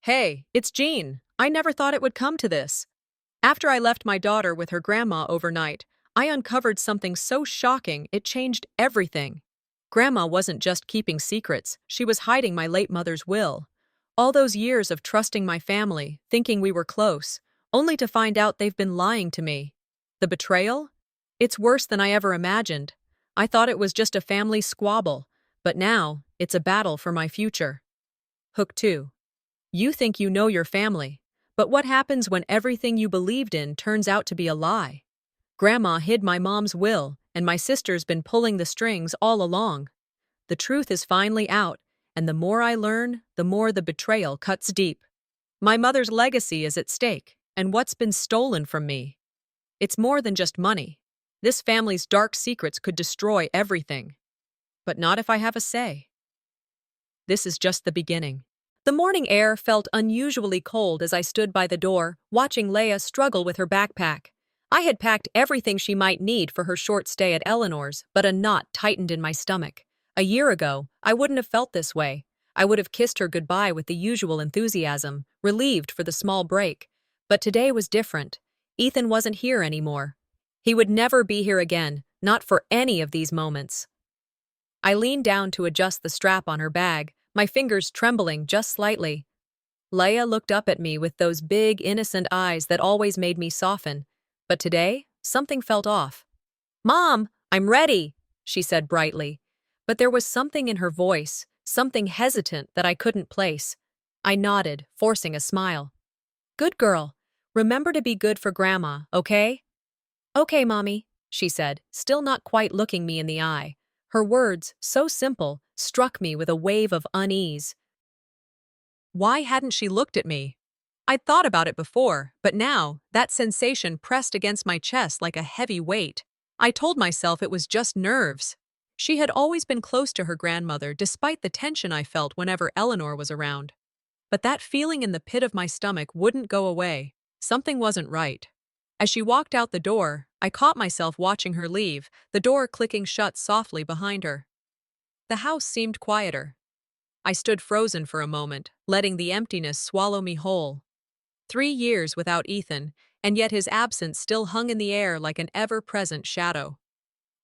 Hey, it's Jeanne. I never thought it would come to this. After I left my daughter with her grandma overnight, I uncovered something so shocking it changed everything. Grandma wasn't just keeping secrets, she was hiding my late mother's will. All those years of trusting my family, thinking we were close, only to find out they've been lying to me. The betrayal? It's worse than I ever imagined. I thought it was just a family squabble, but now it's a battle for my future. Hook 2. You think you know your family, but what happens when everything you believed in turns out to be a lie? Grandma hid my mom's will, and my sister's been pulling the strings all along. The truth is finally out, and the more I learn, the more the betrayal cuts deep. My mother's legacy is at stake, and what's been stolen from me. It's more than just money. This family's dark secrets could destroy everything. But not if I have a say. This is just the beginning. The morning air felt unusually cold as I stood by the door, watching Leia struggle with her backpack. I had packed everything she might need for her short stay at Eleanor's, but a knot tightened in my stomach. A year ago, I wouldn't have felt this way. I would have kissed her goodbye with the usual enthusiasm, relieved for the small break. But today was different. Ethan wasn't here anymore. He would never be here again, not for any of these moments. I leaned down to adjust the strap on her bag, my fingers trembling just slightly. Leia looked up at me with those big, innocent eyes that always made me soften. But today, something felt off. "Mom, I'm ready," she said brightly. But there was something in her voice, something hesitant that I couldn't place. I nodded, forcing a smile. "Good girl. Remember to be good for Grandma, okay?" "Okay, Mommy," she said, still not quite looking me in the eye. Her words, so simple, struck me with a wave of unease. Why hadn't she looked at me? I'd thought about it before, but now, that sensation pressed against my chest like a heavy weight. I told myself it was just nerves. She had always been close to her grandmother, despite the tension I felt whenever Eleanor was around. But that feeling in the pit of my stomach wouldn't go away. Something wasn't right. As she walked out the door, I caught myself watching her leave, the door clicking shut softly behind her. The house seemed quieter. I stood frozen for a moment, letting the emptiness swallow me whole. 3 years without Ethan, and yet his absence still hung in the air like an ever-present shadow.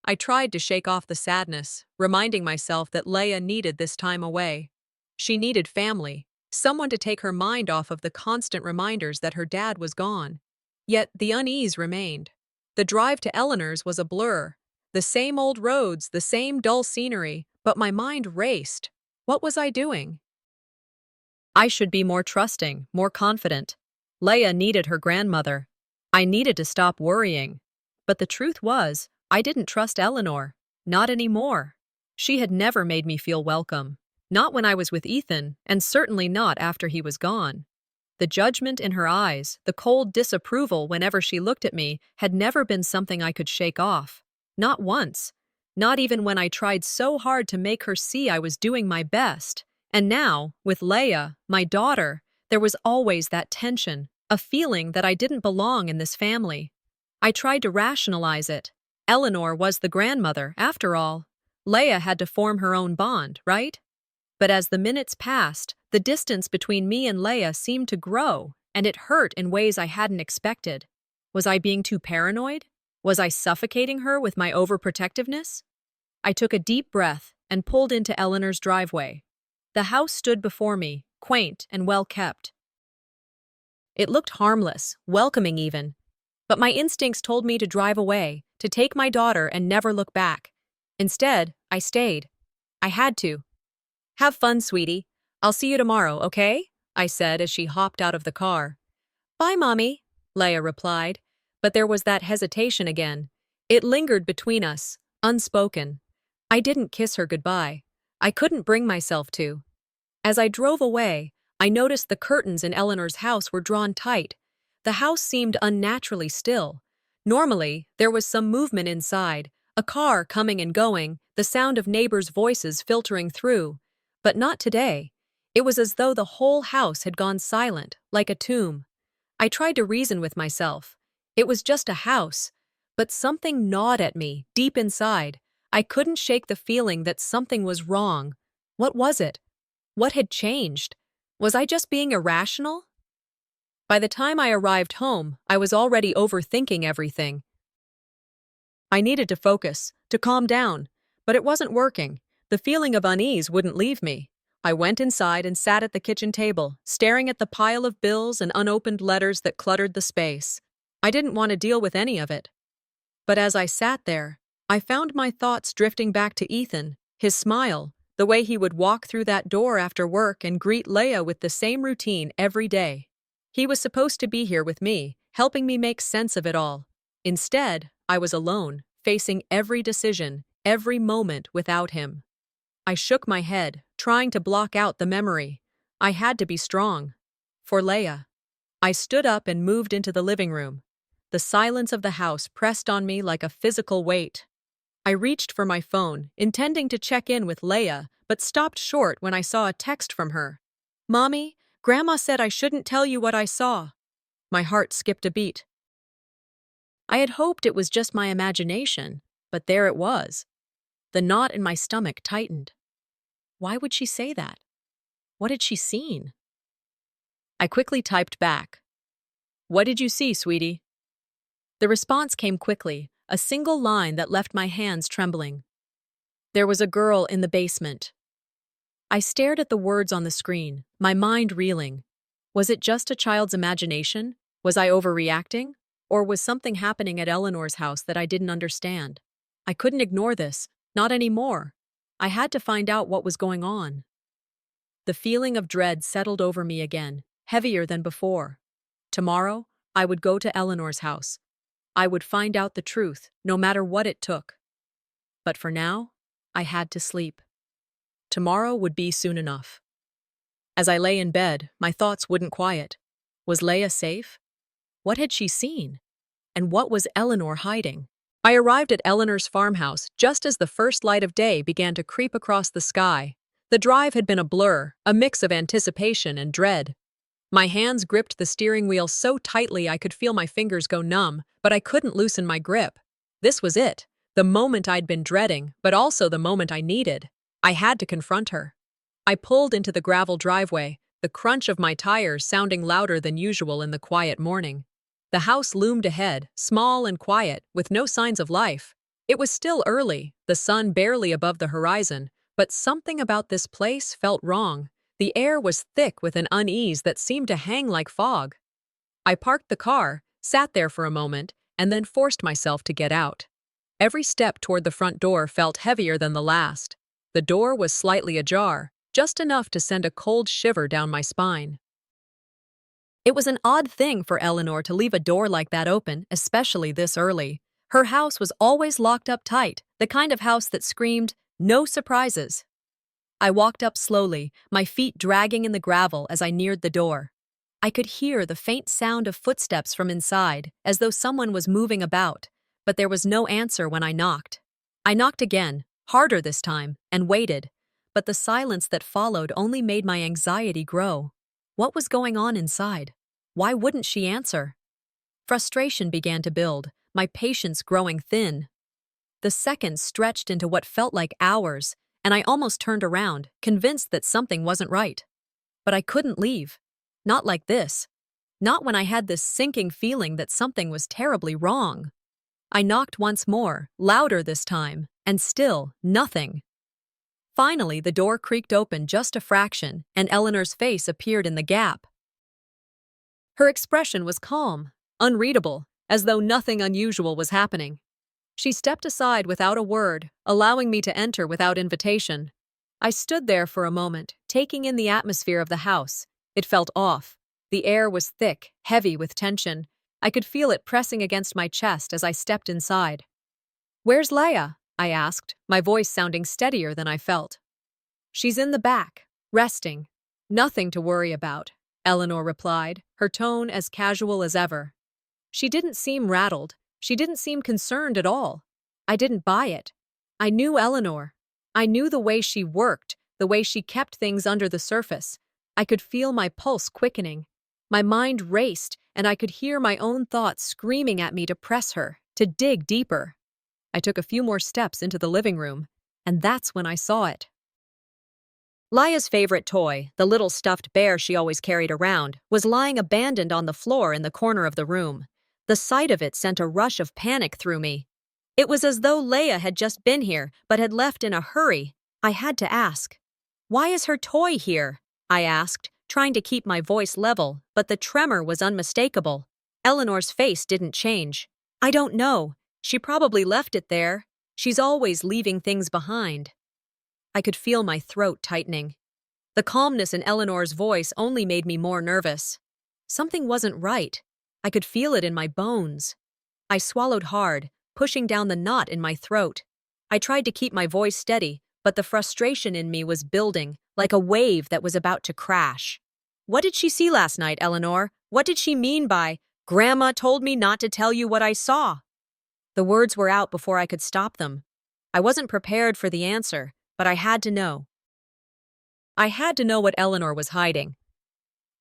I tried to shake off the sadness, reminding myself that Leia needed this time away. She needed family, someone to take her mind off of the constant reminders that her dad was gone. Yet the unease remained. The drive to Eleanor's was a blur. The same old roads, the same dull scenery, but my mind raced. What was I doing? I should be more trusting, more confident. Leia needed her grandmother. I needed to stop worrying. But the truth was, I didn't trust Eleanor. Not anymore. She had never made me feel welcome. Not when I was with Ethan, and certainly not after he was gone. The judgment in her eyes, the cold disapproval whenever she looked at me, had never been something I could shake off. Not once. Not even when I tried so hard to make her see I was doing my best. And now, with Leia, my daughter, there was always that tension, a feeling that I didn't belong in this family. I tried to rationalize it. Eleanor was the grandmother, after all. Leia had to form her own bond, right? But as the minutes passed, the distance between me and Leia seemed to grow, and it hurt in ways I hadn't expected. Was I being too paranoid? Was I suffocating her with my overprotectiveness? I took a deep breath and pulled into Eleanor's driveway. The house stood before me, quaint and well-kept. It looked harmless, welcoming even. But my instincts told me to drive away, to take my daughter and never look back. Instead, I stayed. I had to. "Have fun, sweetie. I'll see you tomorrow, okay?" I said as she hopped out of the car. "Bye, Mommy," Leia replied. But there was that hesitation again. It lingered between us, unspoken. I didn't kiss her goodbye. I couldn't bring myself to. As I drove away, I noticed the curtains in Eleanor's house were drawn tight. The house seemed unnaturally still. Normally, there was some movement inside, a car coming and going, the sound of neighbors' voices filtering through. But not today. It was as though the whole house had gone silent, like a tomb. I tried to reason with myself. It was just a house. But something gnawed at me, deep inside. I couldn't shake the feeling that something was wrong. What was it? What had changed? Was I just being irrational? By the time I arrived home, I was already overthinking everything. I needed to focus, to calm down, but it wasn't working. The feeling of unease wouldn't leave me. I went inside and sat at the kitchen table, staring at the pile of bills and unopened letters that cluttered the space. I didn't want to deal with any of it. But as I sat there, I found my thoughts drifting back to Ethan, his smile, the way he would walk through that door after work and greet Leia with the same routine every day. He was supposed to be here with me, helping me make sense of it all. Instead, I was alone, facing every decision, every moment without him. I shook my head, trying to block out the memory. I had to be strong. For Leia. I stood up and moved into the living room. The silence of the house pressed on me like a physical weight. I reached for my phone, intending to check in with Leia, but stopped short when I saw a text from her. "Mommy, Grandma said I shouldn't tell you what I saw." My heart skipped a beat. I had hoped it was just my imagination, but there it was. The knot in my stomach tightened. Why would she say that? What had she seen? I quickly typed back. "What did you see, sweetie?" The response came quickly, a single line that left my hands trembling. "There was a girl in the basement." I stared at the words on the screen, my mind reeling. Was it just a child's imagination? Was I overreacting? Or was something happening at Eleanor's house that I didn't understand? I couldn't ignore this, not anymore. I had to find out what was going on. The feeling of dread settled over me again, heavier than before. Tomorrow, I would go to Eleanor's house. I would find out the truth, no matter what it took. But for now, I had to sleep. Tomorrow would be soon enough. As I lay in bed, my thoughts wouldn't quiet. Was Leia safe? What had she seen? And what was Eleanor hiding? I arrived at Eleanor's farmhouse just as the first light of day began to creep across the sky. The drive had been a blur, a mix of anticipation and dread. My hands gripped the steering wheel so tightly I could feel my fingers go numb, but I couldn't loosen my grip. This was it, the moment I'd been dreading, but also the moment I needed. I had to confront her. I pulled into the gravel driveway, the crunch of my tires sounding louder than usual in the quiet morning. The house loomed ahead, small and quiet, with no signs of life. It was still early, the sun barely above the horizon, but something about this place felt wrong. The air was thick with an unease that seemed to hang like fog. I parked the car, sat there for a moment, and then forced myself to get out. Every step toward the front door felt heavier than the last. The door was slightly ajar, just enough to send a cold shiver down my spine. It was an odd thing for Eleanor to leave a door like that open, especially this early. Her house was always locked up tight, the kind of house that screamed, "No surprises." I walked up slowly, my feet dragging in the gravel as I neared the door. I could hear the faint sound of footsteps from inside, as though someone was moving about, but there was no answer when I knocked. I knocked again, harder this time, and waited, but the silence that followed only made my anxiety grow. What was going on inside? Why wouldn't she answer? Frustration began to build, my patience growing thin. The seconds stretched into what felt like hours, and I almost turned around, convinced that something wasn't right. But I couldn't leave. Not like this. Not when I had this sinking feeling that something was terribly wrong. I knocked once more, louder this time, and still nothing. Finally, the door creaked open just a fraction, and Eleanor's face appeared in the gap. Her expression was calm, unreadable, as though nothing unusual was happening. She stepped aside without a word, allowing me to enter without invitation. I stood there for a moment, taking in the atmosphere of the house. It felt off. The air was thick, heavy with tension. I could feel it pressing against my chest as I stepped inside. "Where's Leia?" I asked, my voice sounding steadier than I felt. "She's in the back, resting. Nothing to worry about," Eleanor replied, her tone as casual as ever. She didn't seem rattled. She didn't seem concerned at all. I didn't buy it. I knew Eleanor. I knew the way she worked, the way she kept things under the surface. I could feel my pulse quickening. My mind raced, and I could hear my own thoughts screaming at me to press her, to dig deeper. I took a few more steps into the living room, and that's when I saw it. Laya's favorite toy, the little stuffed bear she always carried around, was lying abandoned on the floor in the corner of the room. The sight of it sent a rush of panic through me. It was as though Leia had just been here, but had left in a hurry. I had to ask, "Why is her toy here?" I asked, trying to keep my voice level, but the tremor was unmistakable. Eleanor's face didn't change. "I don't know. She probably left it there. She's always leaving things behind." I could feel my throat tightening. The calmness in Eleanor's voice only made me more nervous. Something wasn't right. I could feel it in my bones. I swallowed hard, pushing down the knot in my throat. I tried to keep my voice steady, but the frustration in me was building, like a wave that was about to crash. "What did she see last night, Eleanor? What did she mean by, 'Grandma told me not to tell you what I saw'?" The words were out before I could stop them. I wasn't prepared for the answer, but I had to know. I had to know what Eleanor was hiding.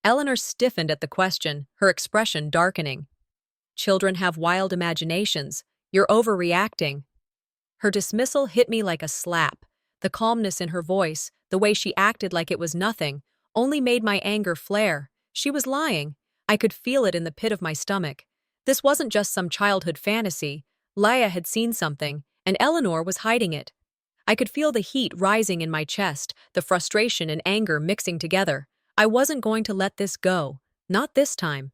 Eleanor stiffened at the question, her expression darkening. "Children have wild imaginations. You're overreacting." Her dismissal hit me like a slap. The calmness in her voice, the way she acted like it was nothing, only made my anger flare. She was lying. I could feel it in the pit of my stomach. This wasn't just some childhood fantasy. Leia had seen something, and Eleanor was hiding it. I could feel the heat rising in my chest, the frustration and anger mixing together. I wasn't going to let this go. Not this time.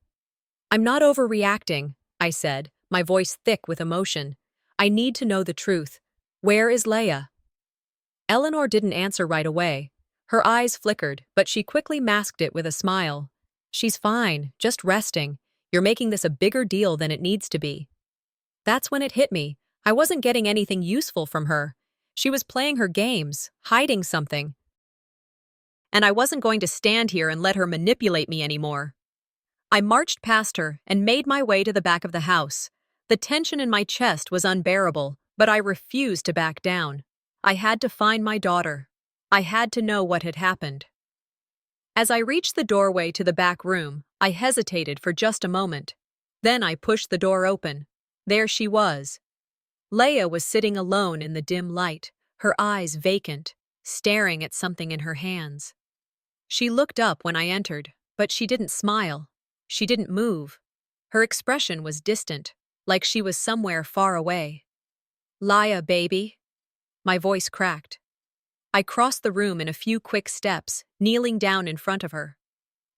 "I'm not overreacting," I said, my voice thick with emotion. "I need to know the truth. Where is Leia?" Eleanor didn't answer right away. Her eyes flickered, but she quickly masked it with a smile. "She's fine, just resting. You're making this a bigger deal than it needs to be." That's when it hit me. I wasn't getting anything useful from her. She was playing her games, hiding something. And I wasn't going to stand here and let her manipulate me anymore. I marched past her and made my way to the back of the house. The tension in my chest was unbearable, but I refused to back down. I had to find my daughter. I had to know what had happened. As I reached the doorway to the back room, I hesitated for just a moment. Then I pushed the door open. There she was. Leia was sitting alone in the dim light, her eyes vacant, staring at something in her hands. She looked up when I entered, but she didn't smile. She didn't move. Her expression was distant, like she was somewhere far away. "Leia, baby." My voice cracked. I crossed the room in a few quick steps, kneeling down in front of her.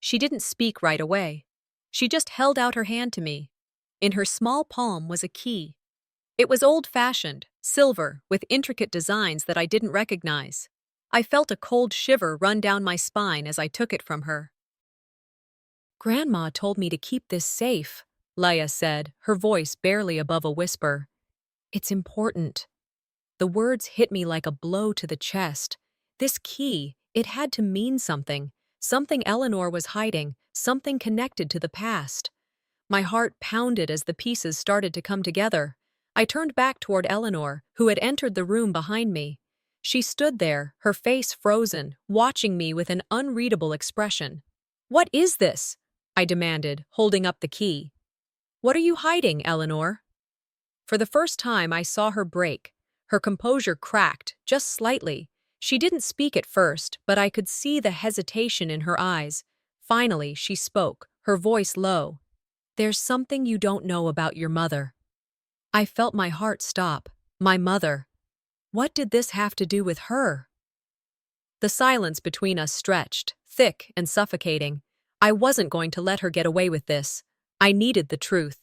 She didn't speak right away. She just held out her hand to me. In her small palm was a key. It was old-fashioned, silver, with intricate designs that I didn't recognize. I felt a cold shiver run down my spine as I took it from her. "Grandma told me to keep this safe," Leia said, her voice barely above a whisper. "It's important." The words hit me like a blow to the chest. This key, it had to mean something. Something Eleanor was hiding, something connected to the past. My heart pounded as the pieces started to come together. I turned back toward Eleanor, who had entered the room behind me. She stood there, her face frozen, watching me with an unreadable expression. "What is this?" I demanded, holding up the key. "What are you hiding, Eleanor?" For the first time, I saw her break. Her composure cracked, just slightly. She didn't speak at first, but I could see the hesitation in her eyes. Finally, she spoke, her voice low. "There's something you don't know about your mother." I felt my heart stop. My mother. What did this have to do with her? The silence between us stretched, thick and suffocating. I wasn't going to let her get away with this. I needed the truth.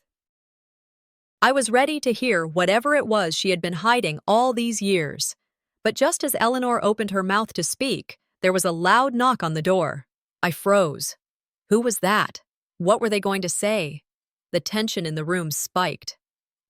I was ready to hear whatever it was she had been hiding all these years. But just as Eleanor opened her mouth to speak, there was a loud knock on the door. I froze. Who was that? What were they going to say? The tension in the room spiked.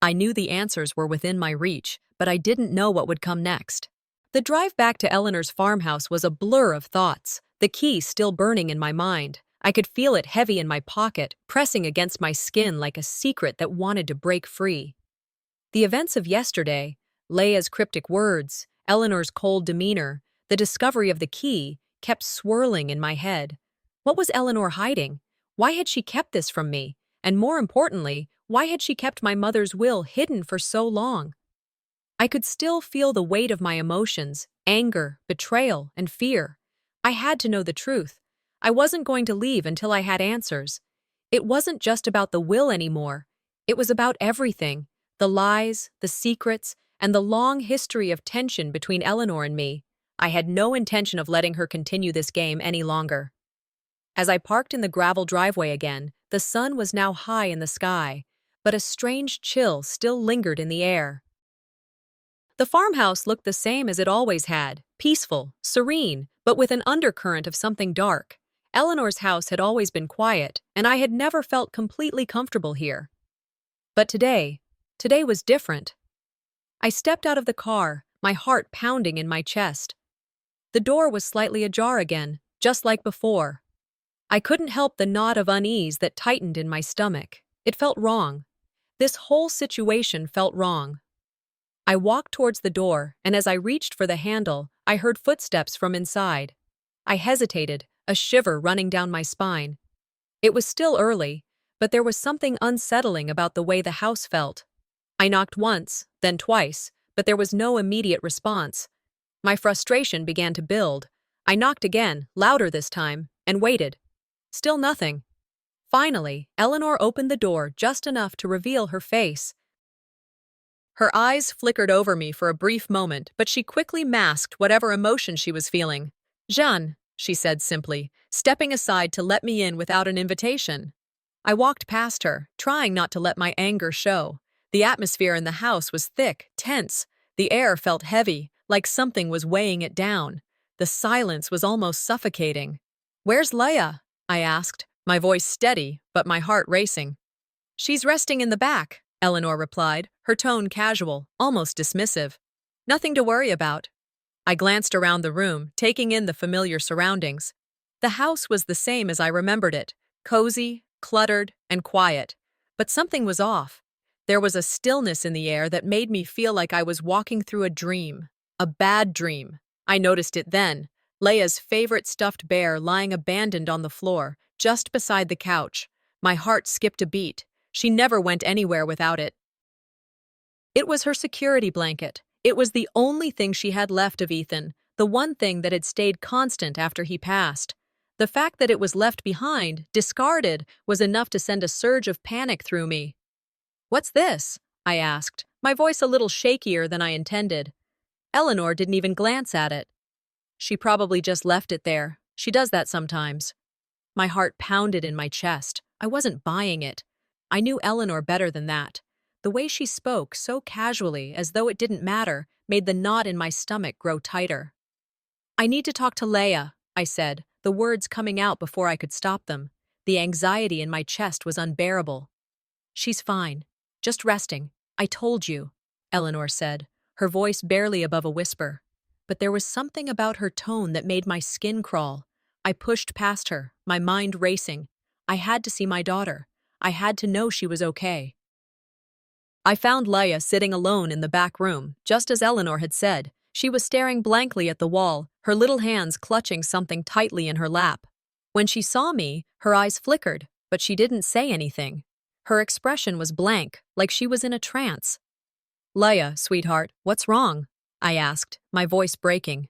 I knew the answers were within my reach, but I didn't know what would come next. The drive back to Eleanor's farmhouse was a blur of thoughts, the key still burning in my mind. I could feel it heavy in my pocket, pressing against my skin like a secret that wanted to break free. The events of yesterday, Leia's cryptic words, Eleanor's cold demeanor, the discovery of the key, kept swirling in my head. What was Eleanor hiding? Why had she kept this from me? And more importantly, why had she kept my mother's will hidden for so long? I could still feel the weight of my emotions, anger, betrayal, and fear. I had to know the truth. I wasn't going to leave until I had answers. It wasn't just about the will anymore. It was about everything: the lies, the secrets, and the long history of tension between Eleanor and me. I had no intention of letting her continue this game any longer. As I parked in the gravel driveway again, the sun was now high in the sky, but a strange chill still lingered in the air. The farmhouse looked the same as it always had, peaceful, serene, but with an undercurrent of something dark. Eleanor's house had always been quiet, and I had never felt completely comfortable here. But today was different. I stepped out of the car, my heart pounding in my chest. The door was slightly ajar again, just like before. I couldn't help the knot of unease that tightened in my stomach. It felt wrong. This whole situation felt wrong. I walked towards the door, and as I reached for the handle, I heard footsteps from inside. I hesitated, a shiver running down my spine. It was still early, but there was something unsettling about the way the house felt. I knocked once, then twice, but there was no immediate response. My frustration began to build. I knocked again, louder this time, and waited. Still nothing. Finally, Eleanor opened the door just enough to reveal her face. Her eyes flickered over me for a brief moment, but she quickly masked whatever emotion she was feeling. "Jeanne," she said simply, stepping aside to let me in without an invitation. I walked past her, trying not to let my anger show. The atmosphere in the house was thick, tense. The air felt heavy, like something was weighing it down. The silence was almost suffocating. "Where's Leia?" I asked, my voice steady, but my heart racing. "She's resting in the back," Eleanor replied, her tone casual, almost dismissive. "Nothing to worry about." I glanced around the room, taking in the familiar surroundings. The house was the same as I remembered it, cozy, cluttered, and quiet. But something was off. There was a stillness in the air that made me feel like I was walking through a dream. A bad dream. I noticed it then. Leia's favorite stuffed bear lying abandoned on the floor, just beside the couch. My heart skipped a beat. She never went anywhere without it. It was her security blanket. It was the only thing she had left of Ethan, the one thing that had stayed constant after he passed. The fact that it was left behind, discarded, was enough to send a surge of panic through me. "What's this?" I asked, my voice a little shakier than I intended. Eleanor didn't even glance at it. "She probably just left it there. She does that sometimes." My heart pounded in my chest. I wasn't buying it. I knew Eleanor better than that. The way she spoke, so casually, as though it didn't matter, made the knot in my stomach grow tighter. "I need to talk to Leia," I said, the words coming out before I could stop them. The anxiety in my chest was unbearable. "She's fine. Just resting. I told you," Eleanor said, her voice barely above a whisper. But there was something about her tone that made my skin crawl. I pushed past her, my mind racing. I had to see my daughter. I had to know she was okay. I found Leia sitting alone in the back room, just as Eleanor had said. She was staring blankly at the wall, her little hands clutching something tightly in her lap. When she saw me, her eyes flickered, but she didn't say anything. Her expression was blank, like she was in a trance. "Leia, sweetheart, what's wrong?" I asked, my voice breaking.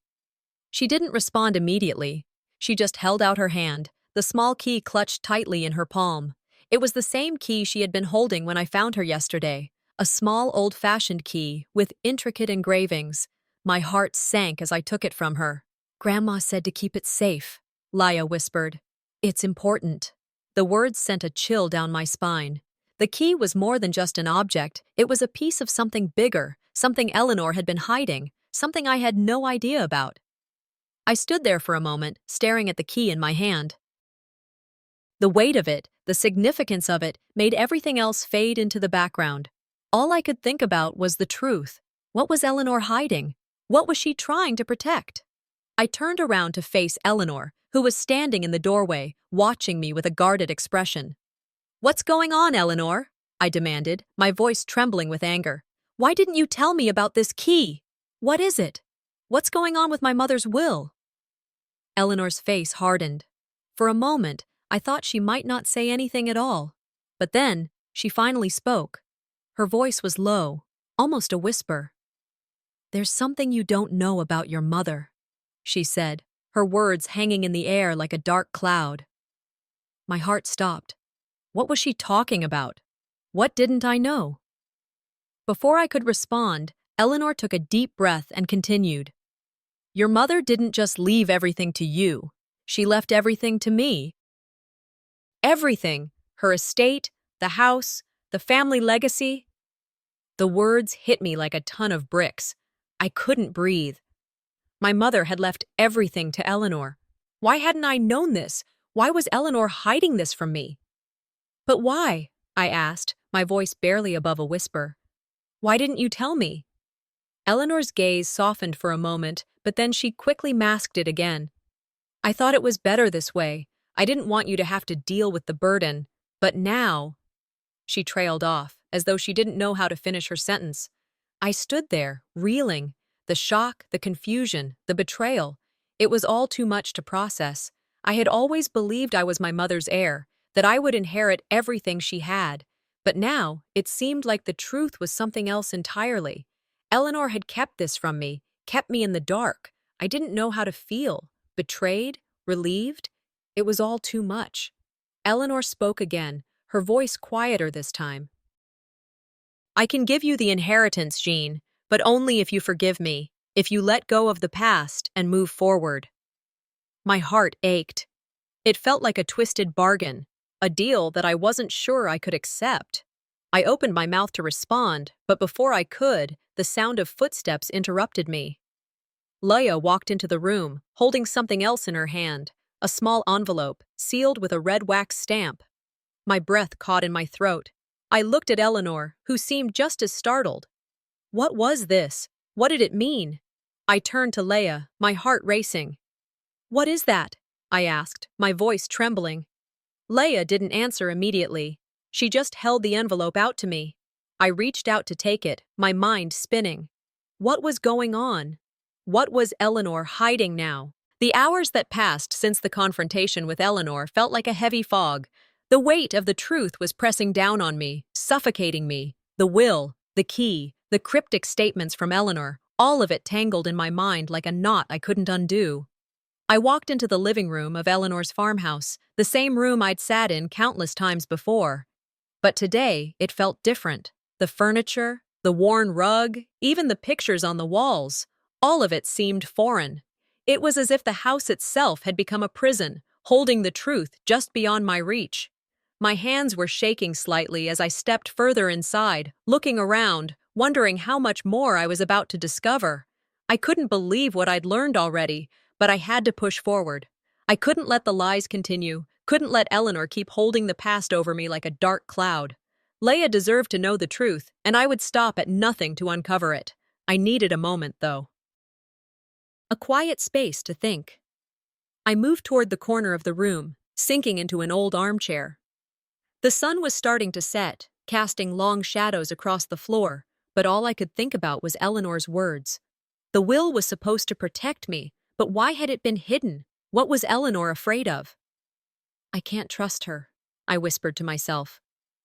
She didn't respond immediately. She just held out her hand, the small key clutched tightly in her palm. It was the same key she had been holding when I found her yesterday, a small old-fashioned key with intricate engravings. My heart sank as I took it from her. "Grandma said to keep it safe," Leia whispered. "It's important." The words sent a chill down my spine. The key was more than just an object. It was a piece of something bigger, something Eleanor had been hiding, something I had no idea about. I stood there for a moment, staring at the key in my hand. The weight of it, the significance of it, made everything else fade into the background. All I could think about was the truth. What was Eleanor hiding? What was she trying to protect? I turned around to face Eleanor, who was standing in the doorway, watching me with a guarded expression. "What's going on, Eleanor?" I demanded, my voice trembling with anger. "Why didn't you tell me about this key? What is it? What's going on with my mother's will?" Eleanor's face hardened. For a moment, I thought she might not say anything at all. But then, she finally spoke. Her voice was low, almost a whisper. "There's something you don't know about your mother," she said, her words hanging in the air like a dark cloud. My heart stopped. What was she talking about? What didn't I know? Before I could respond, Eleanor took a deep breath and continued. Your mother didn't just leave everything to you. She left everything to me. Everything. Her estate, the house, the family legacy. The words hit me like a ton of bricks. I couldn't breathe. My mother had left everything to Eleanor. Why hadn't I known this? Why was Eleanor hiding this from me? But why? I asked, my voice barely above a whisper. Why didn't you tell me? Eleanor's gaze softened for a moment, but then she quickly masked it again. I thought it was better this way. I didn't want you to have to deal with the burden. But now… She trailed off, as though she didn't know how to finish her sentence. I stood there, reeling. The shock, the confusion, the betrayal. It was all too much to process. I had always believed I was my mother's heir, that I would inherit everything she had. But now, it seemed like the truth was something else entirely. Eleanor had kept this from me, kept me in the dark. I didn't know how to feel. Betrayed? Relieved? It was all too much. Eleanor spoke again, her voice quieter this time. I can give you the inheritance, Jeanne, but only if you forgive me, if you let go of the past and move forward. My heart ached. It felt like a twisted bargain, a deal that I wasn't sure I could accept. I opened my mouth to respond, but before I could, the sound of footsteps interrupted me. Leia walked into the room, holding something else in her hand, a small envelope, sealed with a red wax stamp. My breath caught in my throat. I looked at Eleanor, who seemed just as startled. What was this? What did it mean? I turned to Leia, my heart racing. What is that? I asked, my voice trembling. Leia didn't answer immediately. She just held the envelope out to me. I reached out to take it, my mind spinning. What was going on? What was Eleanor hiding now? The hours that passed since the confrontation with Eleanor felt like a heavy fog. The weight of the truth was pressing down on me, suffocating me. The will, the key, the cryptic statements from Eleanor, all of it tangled in my mind like a knot I couldn't undo. I walked into the living room of Eleanor's farmhouse, the same room I'd sat in countless times before. But today, it felt different. The furniture, the worn rug, even the pictures on the walls, all of it seemed foreign. It was as if the house itself had become a prison, holding the truth just beyond my reach. My hands were shaking slightly as I stepped further inside, looking around, wondering how much more I was about to discover. I couldn't believe what I'd learned already, but I had to push forward. I couldn't let the lies continue, couldn't let Eleanor keep holding the past over me like a dark cloud. Leia deserved to know the truth, and I would stop at nothing to uncover it. I needed a moment, though. A quiet space to think. I moved toward the corner of the room, sinking into an old armchair. The sun was starting to set, casting long shadows across the floor, but all I could think about was Eleanor's words. The will was supposed to protect me, but why had it been hidden? What was Eleanor afraid of? I can't trust her, I whispered to myself.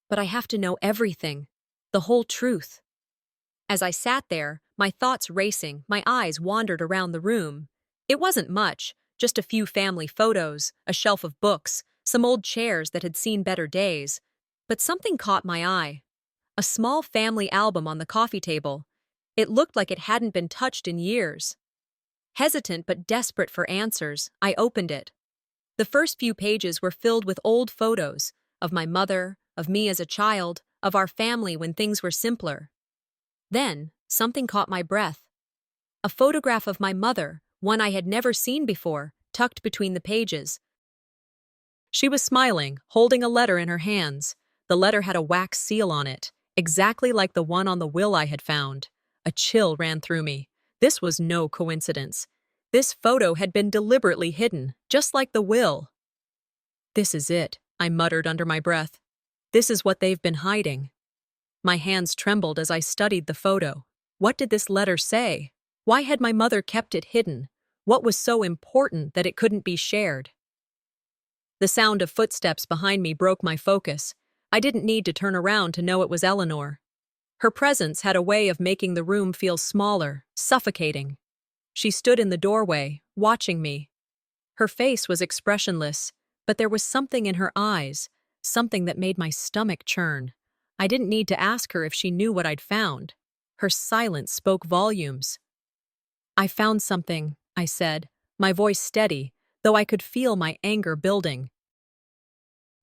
But I have to know everything, the whole truth. As I sat there, my thoughts racing, my eyes wandered around the room. It wasn't much, just a few family photos, a shelf of books, some old chairs that had seen better days. But something caught my eye. A small family album on the coffee table. It looked like it hadn't been touched in years. Hesitant but desperate for answers, I opened it. The first few pages were filled with old photos of my mother, of me as a child, of our family when things were simpler. Then, something caught my breath. A photograph of my mother, one I had never seen before, tucked between the pages. She was smiling, holding a letter in her hands. The letter had a wax seal on it, exactly like the one on the will I had found. A chill ran through me. This was no coincidence. This photo had been deliberately hidden, just like the will. This is it, I muttered under my breath. This is what they've been hiding. My hands trembled as I studied the photo. What did this letter say? Why had my mother kept it hidden? What was so important that it couldn't be shared? The sound of footsteps behind me broke my focus. I didn't need to turn around to know it was Eleanor. Her presence had a way of making the room feel smaller, suffocating. She stood in the doorway, watching me. Her face was expressionless, but there was something in her eyes, something that made my stomach churn. I didn't need to ask her if she knew what I'd found. Her silence spoke volumes. "I found something," I said, my voice steady, though I could feel my anger building.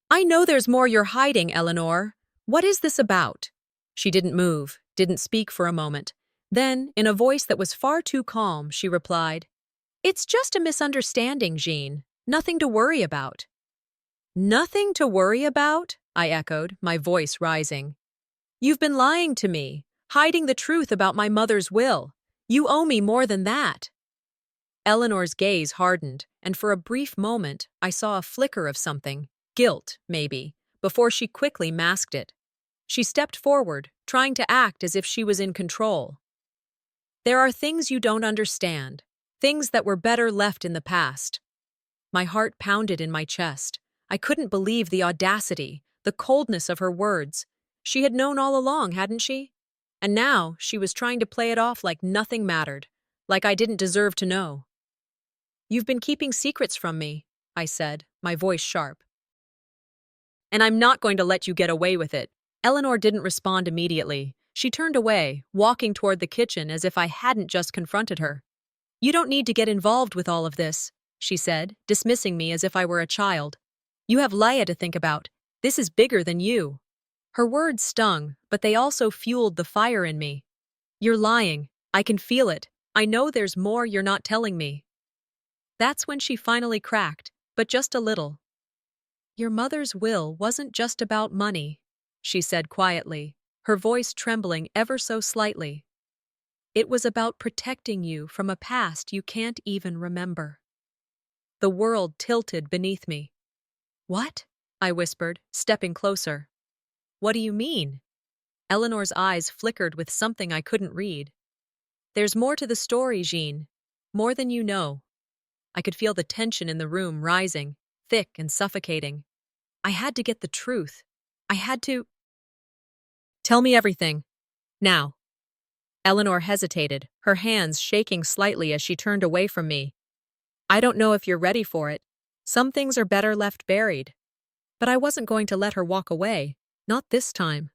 "I know there's more you're hiding, Eleanor. What is this about?" She didn't move, didn't speak for a moment. Then, in a voice that was far too calm, she replied, "It's just a misunderstanding, Jeanne. Nothing to worry about." "Nothing to worry about?" I echoed, my voice rising. "You've been lying to me, hiding the truth about my mother's will. You owe me more than that." Eleanor's gaze hardened, and for a brief moment, I saw a flicker of something, guilt, maybe, before she quickly masked it. She stepped forward, trying to act as if she was in control. "There are things you don't understand, things that were better left in the past." My heart pounded in my chest. I couldn't believe the audacity, the coldness of her words. She had known all along, hadn't she? And now she was trying to play it off like nothing mattered, like I didn't deserve to know. "You've been keeping secrets from me," I said, my voice sharp. "And I'm not going to let you get away with it." Eleanor didn't respond immediately. She turned away, walking toward the kitchen as if I hadn't just confronted her. "You don't need to get involved with all of this," she said, dismissing me as if I were a child. "You have Leia to think about. This is bigger than you." Her words stung, but they also fueled the fire in me. "You're lying. I can feel it. I know there's more you're not telling me." That's when she finally cracked, but just a little. "Your mother's will wasn't just about money," she said quietly, her voice trembling ever so slightly. "It was about protecting you from a past you can't even remember." The world tilted beneath me. "What?" I whispered, stepping closer. "What do you mean?" Eleanor's eyes flickered with something I couldn't read. "There's more to the story, Jeanne. More than you know." I could feel the tension in the room rising, thick and suffocating. I had to get the truth. I had to... "Tell me everything. Now." Eleanor hesitated, her hands shaking slightly as she turned away from me. "I don't know if you're ready for it. Some things are better left buried." But I wasn't going to let her walk away. Not this time.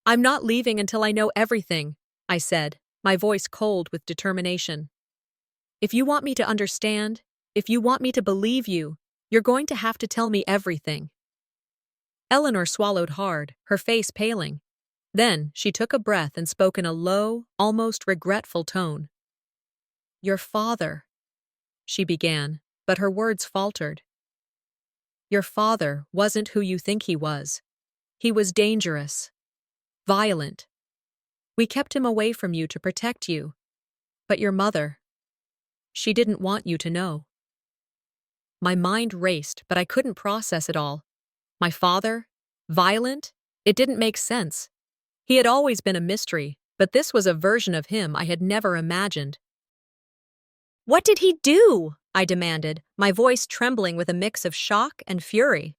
"I'm not leaving until I know everything," I said, my voice cold with determination. "If you want me to understand, if you want me to believe you, you're going to have to tell me everything." Eleanor swallowed hard, her face paling. Then she took a breath and spoke in a low, almost regretful tone. "Your father," she began, but her words faltered. "Your father wasn't who you think he was. He was dangerous, violent. We kept him away from you to protect you. But your mother, she didn't want you to know." My mind raced, but I couldn't process it all. My father? Violent? It didn't make sense. He had always been a mystery, but this was a version of him I had never imagined. "What did he do?" I demanded, my voice trembling with a mix of shock and fury.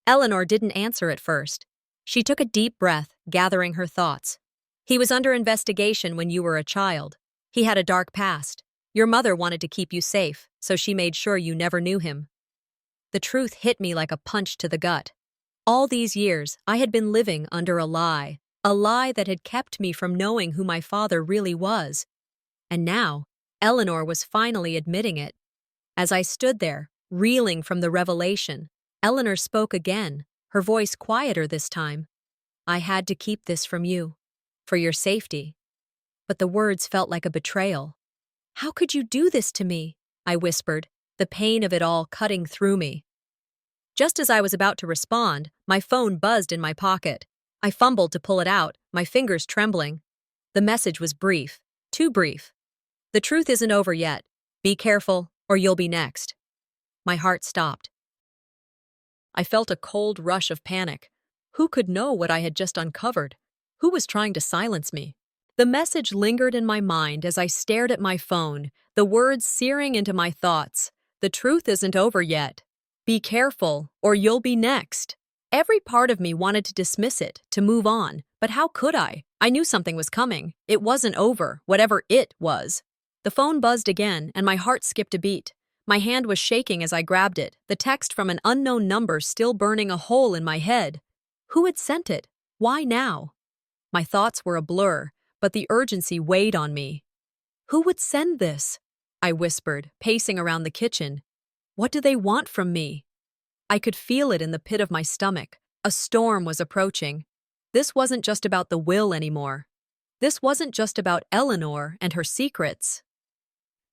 Eleanor didn't answer at first. She took a deep breath, gathering her thoughts. "He was under investigation when you were a child. He had a dark past. Your mother wanted to keep you safe, so she made sure you never knew him." The truth hit me like a punch to the gut. All these years, I had been living under a lie that had kept me from knowing who my father really was. And now, Eleanor was finally admitting it. As I stood there, reeling from the revelation, Eleanor spoke again, her voice quieter this time. "I had to keep this from you, for your safety." But the words felt like a betrayal. "How could you do this to me?" I whispered, the pain of it all cutting through me. Just as I was about to respond, my phone buzzed in my pocket. I fumbled to pull it out, my fingers trembling. The message was brief, too brief. "The truth isn't over yet. Be careful, or you'll be next." My heart stopped. I felt a cold rush of panic. Who could know what I had just uncovered? Who was trying to silence me? The message lingered in my mind as I stared at my phone, the words searing into my thoughts. "The truth isn't over yet. Be careful, or you'll be next." Every part of me wanted to dismiss it, to move on, but how could I? I knew something was coming. It wasn't over, whatever it was. The phone buzzed again, and my heart skipped a beat. My hand was shaking as I grabbed it, the text from an unknown number still burning a hole in my head. Who had sent it? Why now? My thoughts were a blur, but the urgency weighed on me. Who would send this? I whispered, pacing around the kitchen. What do they want from me? I could feel it in the pit of my stomach. A storm was approaching. This wasn't just about the will anymore. This wasn't just about Eleanor and her secrets.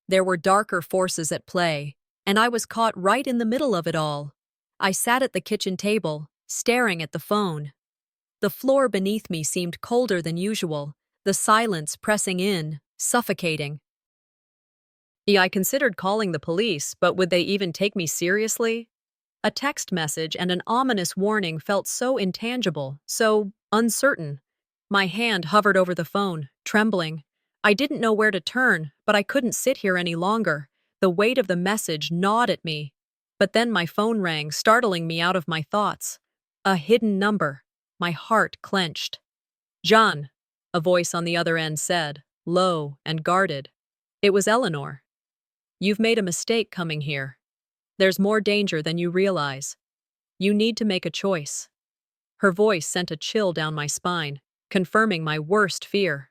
There were darker forces at play, and I was caught right in the middle of it all. I sat at the kitchen table, staring at the phone. The floor beneath me seemed colder than usual, the silence pressing in, suffocating. I considered calling the police, but would they even take me seriously? A text message and an ominous warning felt so intangible, so uncertain. My hand hovered over the phone, trembling. I didn't know where to turn, but I couldn't sit here any longer. The weight of the message gnawed at me. But then my phone rang, startling me out of my thoughts. A hidden number. My heart clenched. "Jeanne," a voice on the other end said, low and guarded. It was Eleanor. "You've made a mistake coming here. There's more danger than you realize. You need to make a choice." Her voice sent a chill down my spine, confirming my worst fear.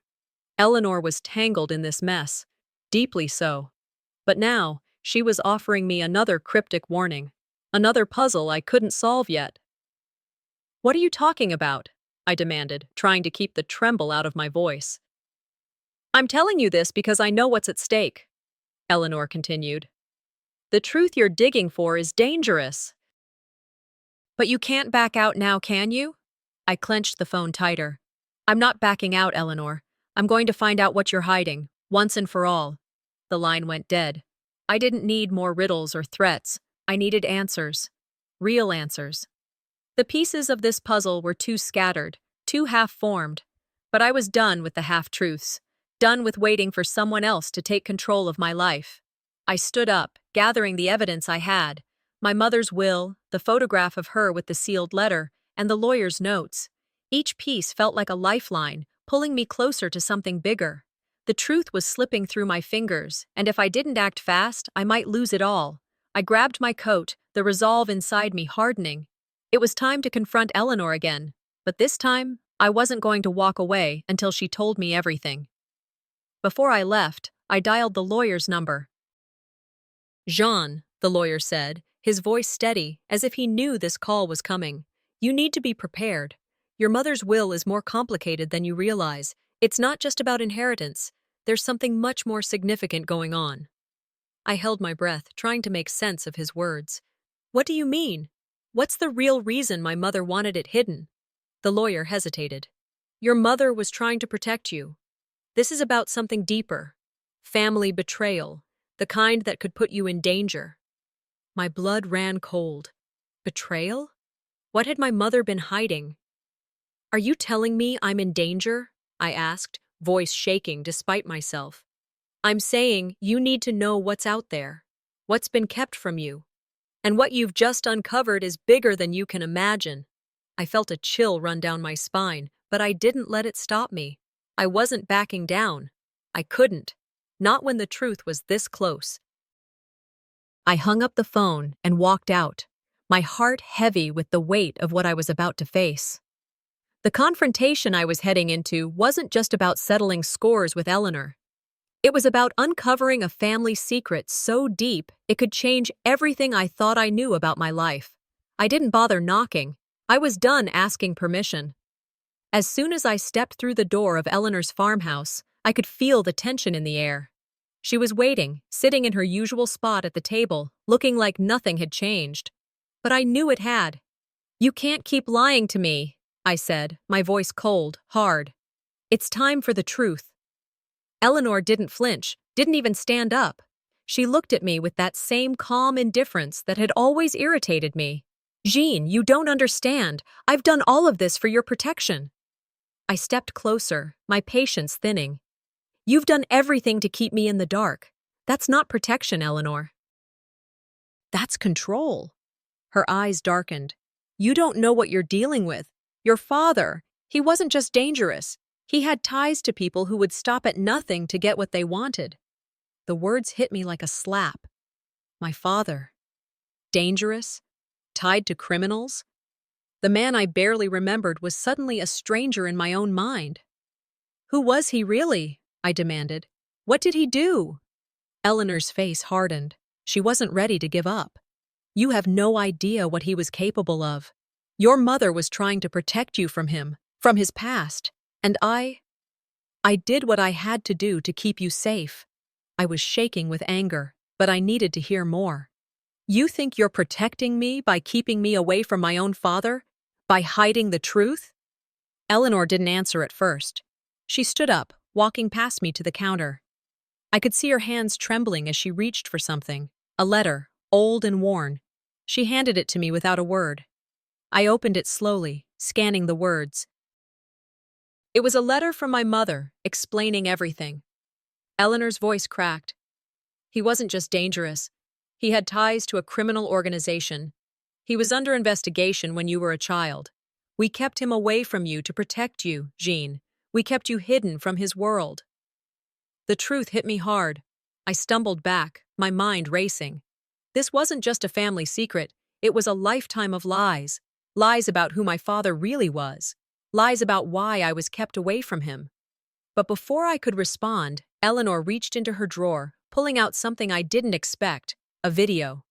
Eleanor was tangled in this mess, deeply so. But now, she was offering me another cryptic warning, another puzzle I couldn't solve yet. "What are you talking about?" I demanded, trying to keep the tremble out of my voice. "I'm telling you this because I know what's at stake," Eleanor continued. "The truth you're digging for is dangerous." "But you can't back out now, can you?" I clenched the phone tighter. "I'm not backing out, Eleanor. I'm going to find out what you're hiding, once and for all." The line went dead. I didn't need more riddles or threats. I needed answers. Real answers. The pieces of this puzzle were too scattered, too half-formed. But I was done with the half-truths, done with waiting for someone else to take control of my life. I stood up, gathering the evidence I had. My mother's will, the photograph of her with the sealed letter, and the lawyer's notes. Each piece felt like a lifeline, pulling me closer to something bigger. The truth was slipping through my fingers, and if I didn't act fast, I might lose it all. I grabbed my coat, the resolve inside me hardening. It was time to confront Eleanor again, but this time, I wasn't going to walk away until she told me everything. Before I left, I dialed the lawyer's number. "Jeanne," the lawyer said, his voice steady, as if he knew this call was coming. "You need to be prepared. Your mother's will is more complicated than you realize. It's not just about inheritance. There's something much more significant going on." I held my breath, trying to make sense of his words. "What do you mean? What's the real reason my mother wanted it hidden?" The lawyer hesitated. "Your mother was trying to protect you. This is about something deeper. Family betrayal, the kind that could put you in danger." My blood ran cold. Betrayal? What had my mother been hiding? "Are you telling me I'm in danger?" I asked, voice shaking despite myself. "I'm saying you need to know what's out there, what's been kept from you. And what you've just uncovered is bigger than you can imagine." I felt a chill run down my spine, but I didn't let it stop me. I wasn't backing down. I couldn't. Not when the truth was this close. I hung up the phone and walked out, my heart heavy with the weight of what I was about to face. The confrontation I was heading into wasn't just about settling scores with Eleanor. It was about uncovering a family secret so deep it could change everything I thought I knew about my life. I didn't bother knocking. I was done asking permission. As soon as I stepped through the door of Eleanor's farmhouse, I could feel the tension in the air. She was waiting, sitting in her usual spot at the table, looking like nothing had changed. But I knew it had. "You can't keep lying to me," I said, my voice cold, hard. "It's time for the truth." Eleanor didn't flinch, didn't even stand up. She looked at me with that same calm indifference that had always irritated me. "Jeanne, you don't understand. I've done all of this for your protection." I stepped closer, my patience thinning. "You've done everything to keep me in the dark. That's not protection, Eleanor. That's control." Her eyes darkened. "You don't know what you're dealing with. Your father, he wasn't just dangerous. He had ties to people who would stop at nothing to get what they wanted." The words hit me like a slap. My father. Dangerous? Tied to criminals? The man I barely remembered was suddenly a stranger in my own mind. Who was he really? I demanded. What did he do? Eleanor's face hardened. She wasn't ready to give up. You have no idea what he was capable of. Your mother was trying to protect you from him, from his past, and I did what I had to do to keep you safe. I was shaking with anger, but I needed to hear more. You think you're protecting me by keeping me away from my own father? By hiding the truth? Eleanor didn't answer at first. She stood up, walking past me to the counter. I could see her hands trembling as she reached for something, a letter, old and worn. She handed it to me without a word. I opened it slowly, scanning the words. It was a letter from my mother, explaining everything. Eleanor's voice cracked. He wasn't just dangerous. He had ties to a criminal organization. He was under investigation when you were a child. We kept him away from you to protect you, Jeanne. We kept you hidden from his world. The truth hit me hard. I stumbled back, my mind racing. This wasn't just a family secret. It was a lifetime of lies. Lies about who my father really was. Lies about why I was kept away from him. But before I could respond, Eleanor reached into her drawer, pulling out something I didn't expect, a video.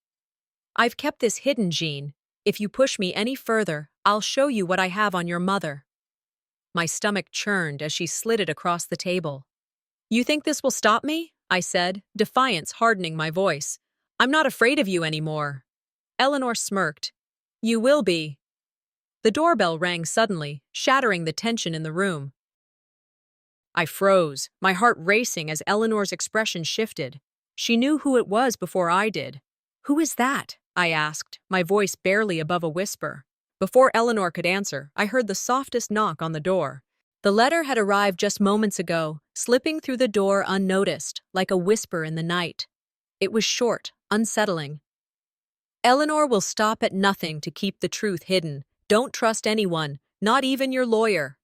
I've kept this hidden, Jeanne. If you push me any further, I'll show you what I have on your mother. My stomach churned as she slid it across the table. You think this will stop me? I said, defiance hardening my voice. I'm not afraid of you anymore. Eleanor smirked. You will be. The doorbell rang suddenly, shattering the tension in the room. I froze, my heart racing as Eleanor's expression shifted. She knew who it was before I did. Who is that? I asked, my voice barely above a whisper. Before Eleanor could answer, I heard the softest knock on the door. The letter had arrived just moments ago, slipping through the door unnoticed, like a whisper in the night. It was short, unsettling. Eleanor will stop at nothing to keep the truth hidden. Don't trust anyone, not even your lawyer.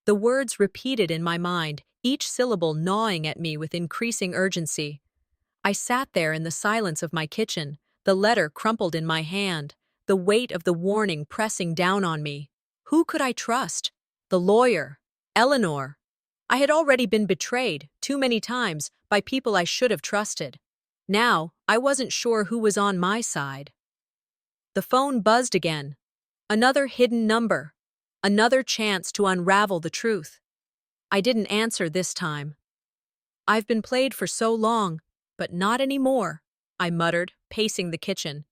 The words repeated in my mind, each syllable gnawing at me with increasing urgency. I sat there in the silence of my kitchen, the letter crumpled in my hand, the weight of the warning pressing down on me. Who could I trust? The lawyer? Eleanor? I had already been betrayed, too many times, by people I should have trusted. Now, I wasn't sure who was on my side. The phone buzzed again. Another hidden number. Another chance to unravel the truth. I didn't answer this time. I've been played for so long, but not anymore, I muttered, pacing the kitchen.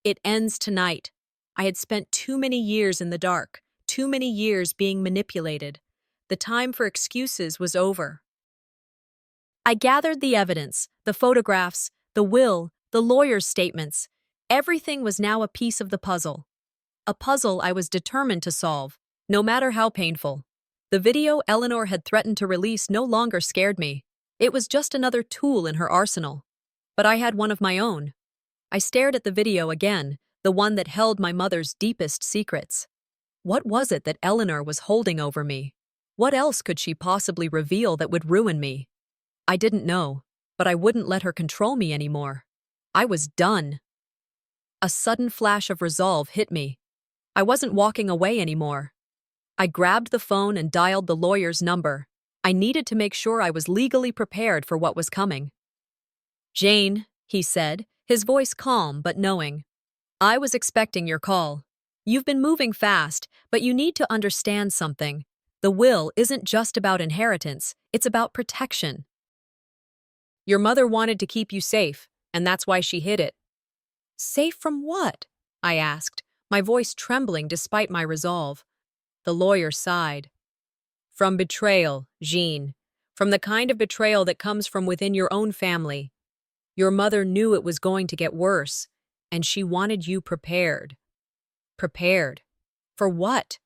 It ends tonight. I had spent too many years in the dark, too many years being manipulated. The time for excuses was over. I gathered the evidence, the photographs, the will, the lawyer's statements. Everything was now a piece of the puzzle. A puzzle I was determined to solve, no matter how painful. The video Eleanor had threatened to release no longer scared me. It was just another tool in her arsenal. But I had one of my own. I stared at the video again, the one that held my mother's deepest secrets. What was it that Eleanor was holding over me? What else could she possibly reveal that would ruin me? I didn't know, but I wouldn't let her control me anymore. I was done. A sudden flash of resolve hit me. I wasn't walking away anymore. I grabbed the phone and dialed the lawyer's number. I needed to make sure I was legally prepared for what was coming. Jane, he said, his voice calm but knowing. I was expecting your call. You've been moving fast, but you need to understand something. The will isn't just about inheritance, it's about protection. Your mother wanted to keep you safe, and that's why she hid it. Safe from what? I asked, my voice trembling despite my resolve. The lawyer sighed. From betrayal, Jeanne. From the kind of betrayal that comes from within your own family. Your mother knew it was going to get worse, and she wanted you prepared. Prepared? For what?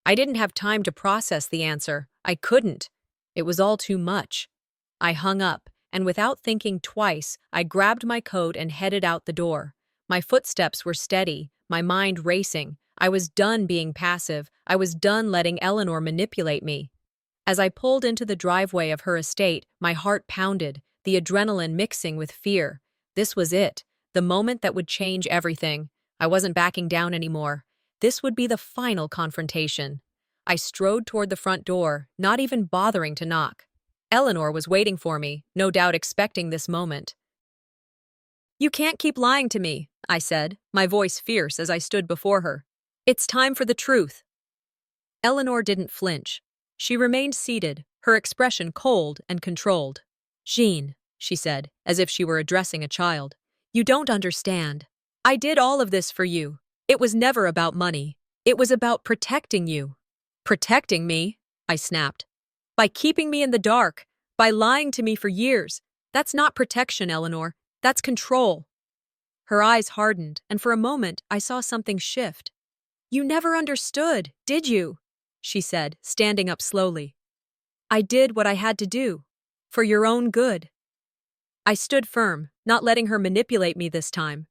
I didn't have time to process the answer. I couldn't. It was all too much. I hung up, and without thinking twice, I grabbed my coat and headed out the door. My footsteps were steady, my mind racing. I was done being passive. I was done letting Eleanor manipulate me. As I pulled into the driveway of her estate, my heart pounded, the adrenaline mixing with fear. This was it. The moment that would change everything. I wasn't backing down anymore. This would be the final confrontation. I strode toward the front door, not even bothering to knock. Eleanor was waiting for me, no doubt expecting this moment. "You can't keep lying to me," I said, my voice fierce as I stood before her. "It's time for the truth." Eleanor didn't flinch. She remained seated, her expression cold and controlled. "Jeanne," she said, as if she were addressing a child, "you don't understand. I did all of this for you. It was never about money. It was about protecting you." "Protecting me?" I snapped. "By keeping me in the dark, by lying to me for years. That's not protection, Eleanor. That's control." Her eyes hardened, and for a moment I saw something shift. "You never understood, did you?" she said, standing up slowly. "I did what I had to do. For your own good." I stood firm, not letting her manipulate me this time.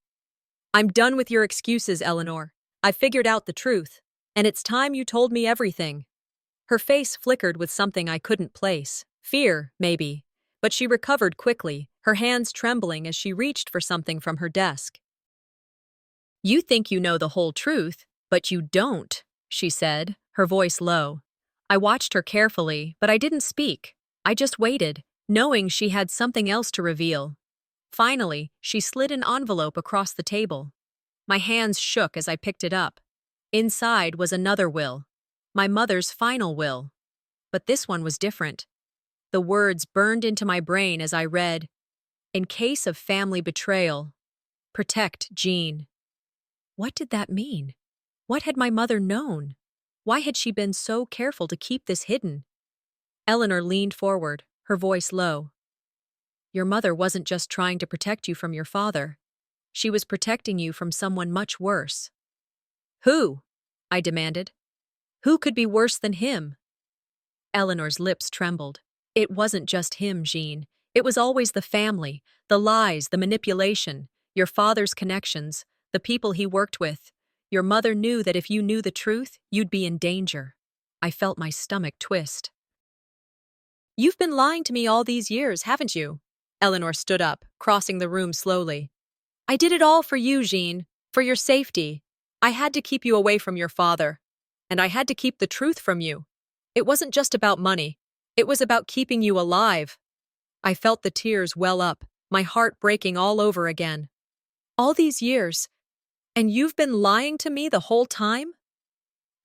"I'm done with your excuses, Eleanor. I figured out the truth. And it's time you told me everything." Her face flickered with something I couldn't place. Fear, maybe. But she recovered quickly, her hands trembling as she reached for something from her desk. "You think you know the whole truth, but you don't," she said, her voice low. I watched her carefully, but I didn't speak. I just waited, knowing she had something else to reveal. Finally, she slid an envelope across the table. My hands shook as I picked it up. Inside was another will. My mother's final will. But this one was different. The words burned into my brain as I read, "In case of family betrayal, protect Jeanne." What did that mean? What had my mother known? Why had she been so careful to keep this hidden? Eleanor leaned forward, her voice low. "Your mother wasn't just trying to protect you from your father. She was protecting you from someone much worse." "Who?" I demanded. "Who could be worse than him?" Eleanor's lips trembled. "It wasn't just him, Jeanne. It was always the family, the lies, the manipulation, your father's connections, the people he worked with. Your mother knew that if you knew the truth, you'd be in danger." I felt my stomach twist. "You've been lying to me all these years, haven't you?" Eleanor stood up, crossing the room slowly. "I did it all for you, Jeanne, for your safety. I had to keep you away from your father. And I had to keep the truth from you. It wasn't just about money. It was about keeping you alive." I felt the tears well up, my heart breaking all over again. "All these years, and you've been lying to me the whole time?"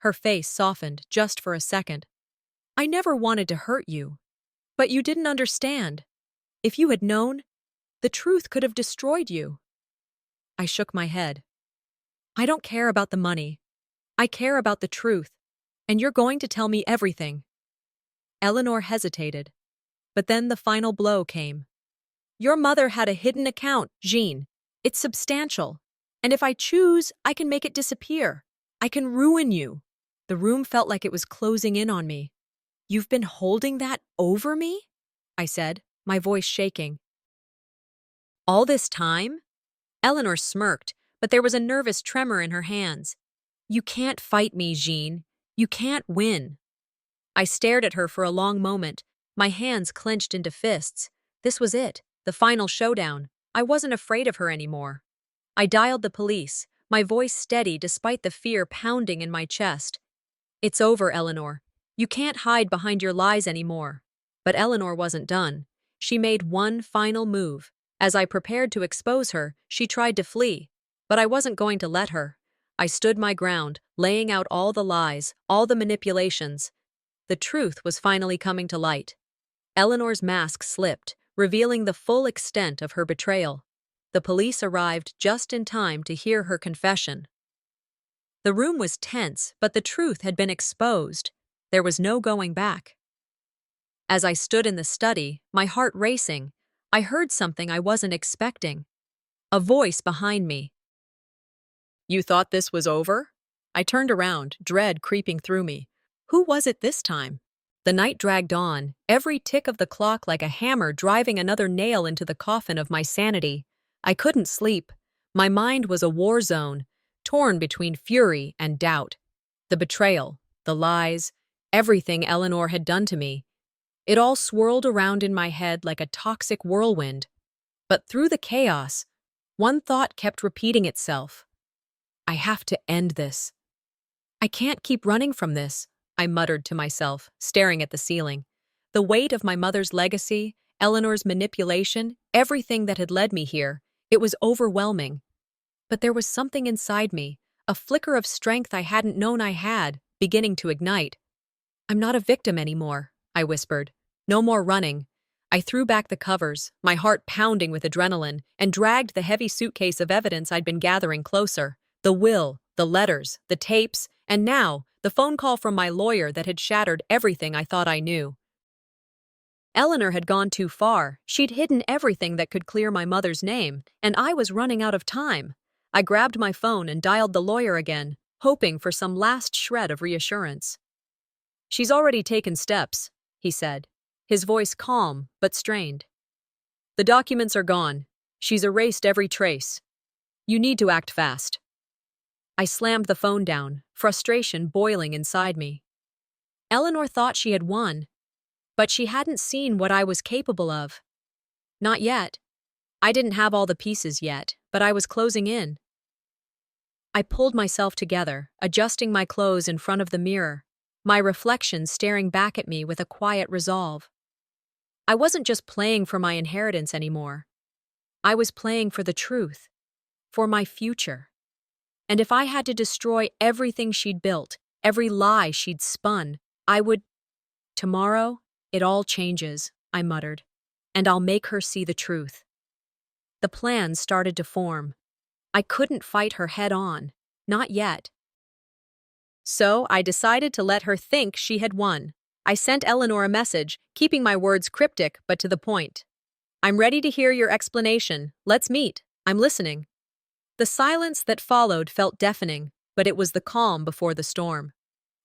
Her face softened just for a second. "I never wanted to hurt you. But you didn't understand. If you had known, the truth could have destroyed you." I shook my head. "I don't care about the money. I care about the truth. And you're going to tell me everything." Eleanor hesitated. But then the final blow came. "Your mother had a hidden account, Jeanne. It's substantial. And if I choose, I can make it disappear. I can ruin you." The room felt like it was closing in on me. "You've been holding that over me?" I said, my voice shaking. "All this time?" Eleanor smirked, but there was a nervous tremor in her hands. "You can't fight me, Jeanne. You can't win." I stared at her for a long moment, my hands clenched into fists. This was it, the final showdown. I wasn't afraid of her anymore. I dialed the police, my voice steady despite the fear pounding in my chest. "It's over, Eleanor. You can't hide behind your lies anymore." But Eleanor wasn't done. She made one final move. As I prepared to expose her, she tried to flee. But I wasn't going to let her. I stood my ground, laying out all the lies, all the manipulations. The truth was finally coming to light. Eleanor's mask slipped, revealing the full extent of her betrayal. The police arrived just in time to hear her confession. The room was tense, but the truth had been exposed. There was no going back. As I stood in the study, my heart racing, I heard something I wasn't expecting. A voice behind me. "You thought this was over?" I turned around, dread creeping through me. Who was it this time? The night dragged on, every tick of the clock like a hammer driving another nail into the coffin of my sanity. I couldn't sleep. My mind was a war zone, torn between fury and doubt. The betrayal, the lies, everything Eleanor had done to me. It all swirled around in my head like a toxic whirlwind. But through the chaos, One thought kept repeating itself. I have to end this. I can't keep running from this, I muttered to myself, staring at the ceiling. The weight of my mother's legacy, Eleanor's manipulation, everything that had led me here, it was overwhelming. But there was something inside me, a flicker of strength I hadn't known I had, beginning to ignite. I'm not a victim anymore, I whispered. No more running. I threw back the covers, my heart pounding with adrenaline, and dragged the heavy suitcase of evidence I'd been gathering closer. The will, the letters, the tapes, and now, the phone call from my lawyer that had shattered everything I thought I knew. Eleanor had gone too far. She'd hidden everything that could clear my mother's name, and I was running out of time. I grabbed my phone and dialed the lawyer again, hoping for some last shred of reassurance. She's already taken steps, he said, his voice calm but strained. The documents are gone. She's erased every trace. You need to act fast. I slammed the phone down, frustration boiling inside me. Eleanor thought she had won, but she hadn't seen what I was capable of. Not yet. I didn't have all the pieces yet, but I was closing in. I pulled myself together, adjusting my clothes in front of the mirror, my reflection staring back at me with a quiet resolve. I wasn't just playing for my inheritance anymore. I was playing for the truth, for my future. And if I had to destroy everything she'd built, every lie she'd spun, I would— Tomorrow, it all changes, I muttered, and I'll make her see the truth. The plans started to form. I couldn't fight her head on, not yet. So I decided to let her think she had won. I sent Eleanor a message, keeping my words cryptic but to the point. I'm ready to hear your explanation. Let's meet. I'm listening. The silence that followed felt deafening, but it was the calm before the storm.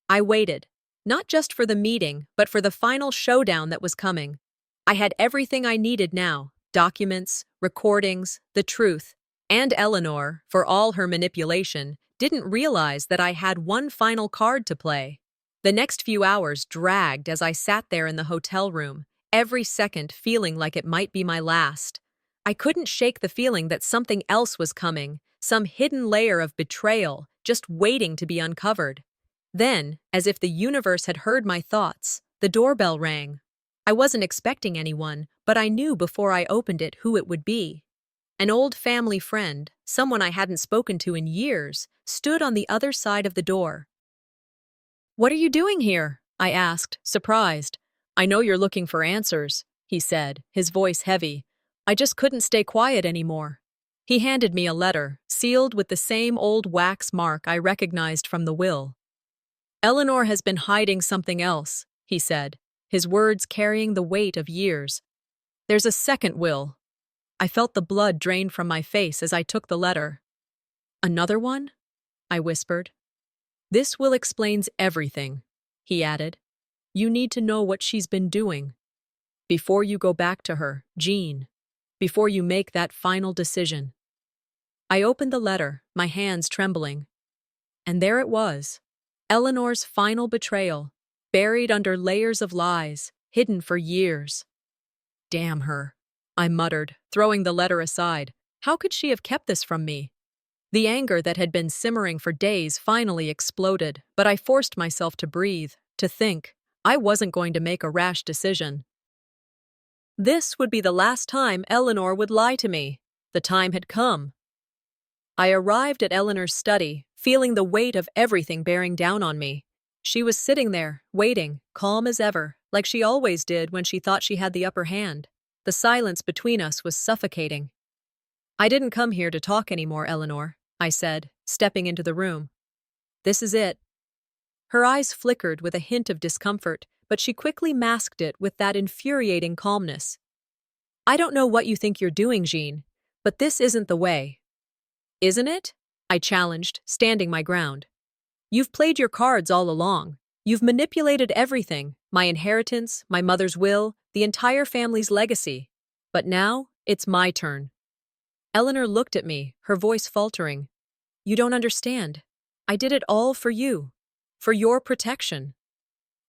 I waited, not just for the meeting, but for the final showdown that was coming. I had everything I needed now: documents, recordings, the truth. And Eleanor, for all her manipulation, didn't realize that I had one final card to play. The next few hours dragged as I sat there in the hotel room, every second feeling like it might be my last. I couldn't shake the feeling that something else was coming, some hidden layer of betrayal, just waiting to be uncovered. Then, as if the universe had heard my thoughts, the doorbell rang. I wasn't expecting anyone, but I knew before I opened it who it would be. An old family friend, someone I hadn't spoken to in years, stood on the other side of the door. "What are you doing here?" I asked, surprised. "I know you're looking for answers," he said, his voice heavy. "I just couldn't stay quiet anymore." He handed me a letter, sealed with the same old wax mark I recognized from the will. "Eleanor has been hiding something else," he said, his words carrying the weight of years. "There's a second will." I felt the blood drain from my face as I took the letter. "Another one?" I whispered. "This will explains everything," he added. "You need to know what she's been doing. Before you go back to her, Jeanne. Before you make that final decision." I opened the letter, my hands trembling. And there it was. Eleanor's final betrayal, buried under layers of lies, hidden for years. "Damn her," I muttered, throwing the letter aside. How could she have kept this from me? The anger that had been simmering for days finally exploded, but I forced myself to breathe, to think. I wasn't going to make a rash decision. This would be the last time Eleanor would lie to me. The time had come. I arrived at Eleanor's study, feeling the weight of everything bearing down on me. She was sitting there, waiting, calm as ever, like she always did when she thought she had the upper hand. The silence between us was suffocating. "I didn't come here to talk anymore, Eleanor," I said, stepping into the room. "This is it." Her eyes flickered with a hint of discomfort, but she quickly masked it with that infuriating calmness. "I don't know what you think you're doing, Jeanne, but this isn't the way." "Isn't it?" I challenged, standing my ground. "You've played your cards all along. You've manipulated everything, my inheritance, my mother's will, the entire family's legacy. But now, it's my turn." Eleanor looked at me, her voice faltering. "You don't understand. I did it all for you. For your protection."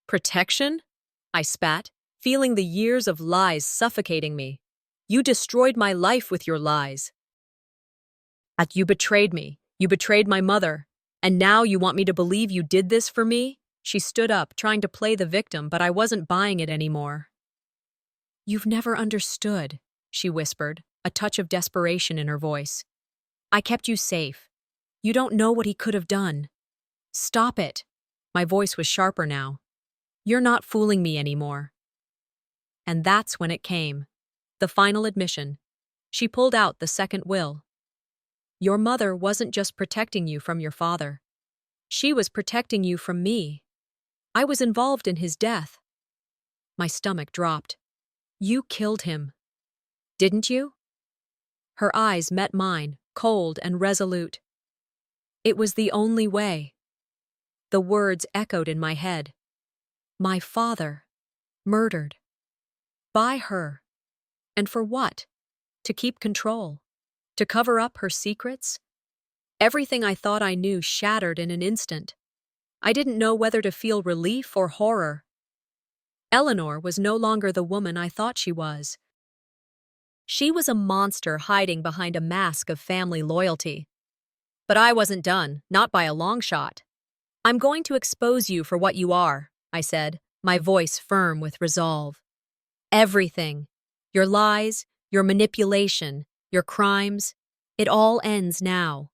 "Protection?" I spat, feeling the years of lies suffocating me. "You destroyed my life with your lies." You betrayed me. You betrayed my mother. And now you want me to believe you did this for me?" She stood up, trying to play the victim, but I wasn't buying it anymore. "You've never understood," she whispered, a touch of desperation in her voice. "I kept you safe. You don't know what he could have done. Stop it." My voice was sharper now. "You're not fooling me anymore." And that's when it came. The final admission. She pulled out the second will. "Your mother wasn't just protecting you from your father. She was protecting you from me. I was involved in his death." My stomach dropped. "You killed him. Didn't you?" Her eyes met mine, cold and resolute. "It was the only way." The words echoed in my head. My father. Murdered. By her. And for what? To keep control. To cover up her secrets? Everything I thought I knew shattered in an instant. I didn't know whether to feel relief or horror. Eleanor was no longer the woman I thought she was. She was a monster hiding behind a mask of family loyalty. But I wasn't done, not by a long shot. "I'm going to expose you for what you are," I said, my voice firm with resolve. "Everything. Your lies, your manipulation, your crimes. It all ends now."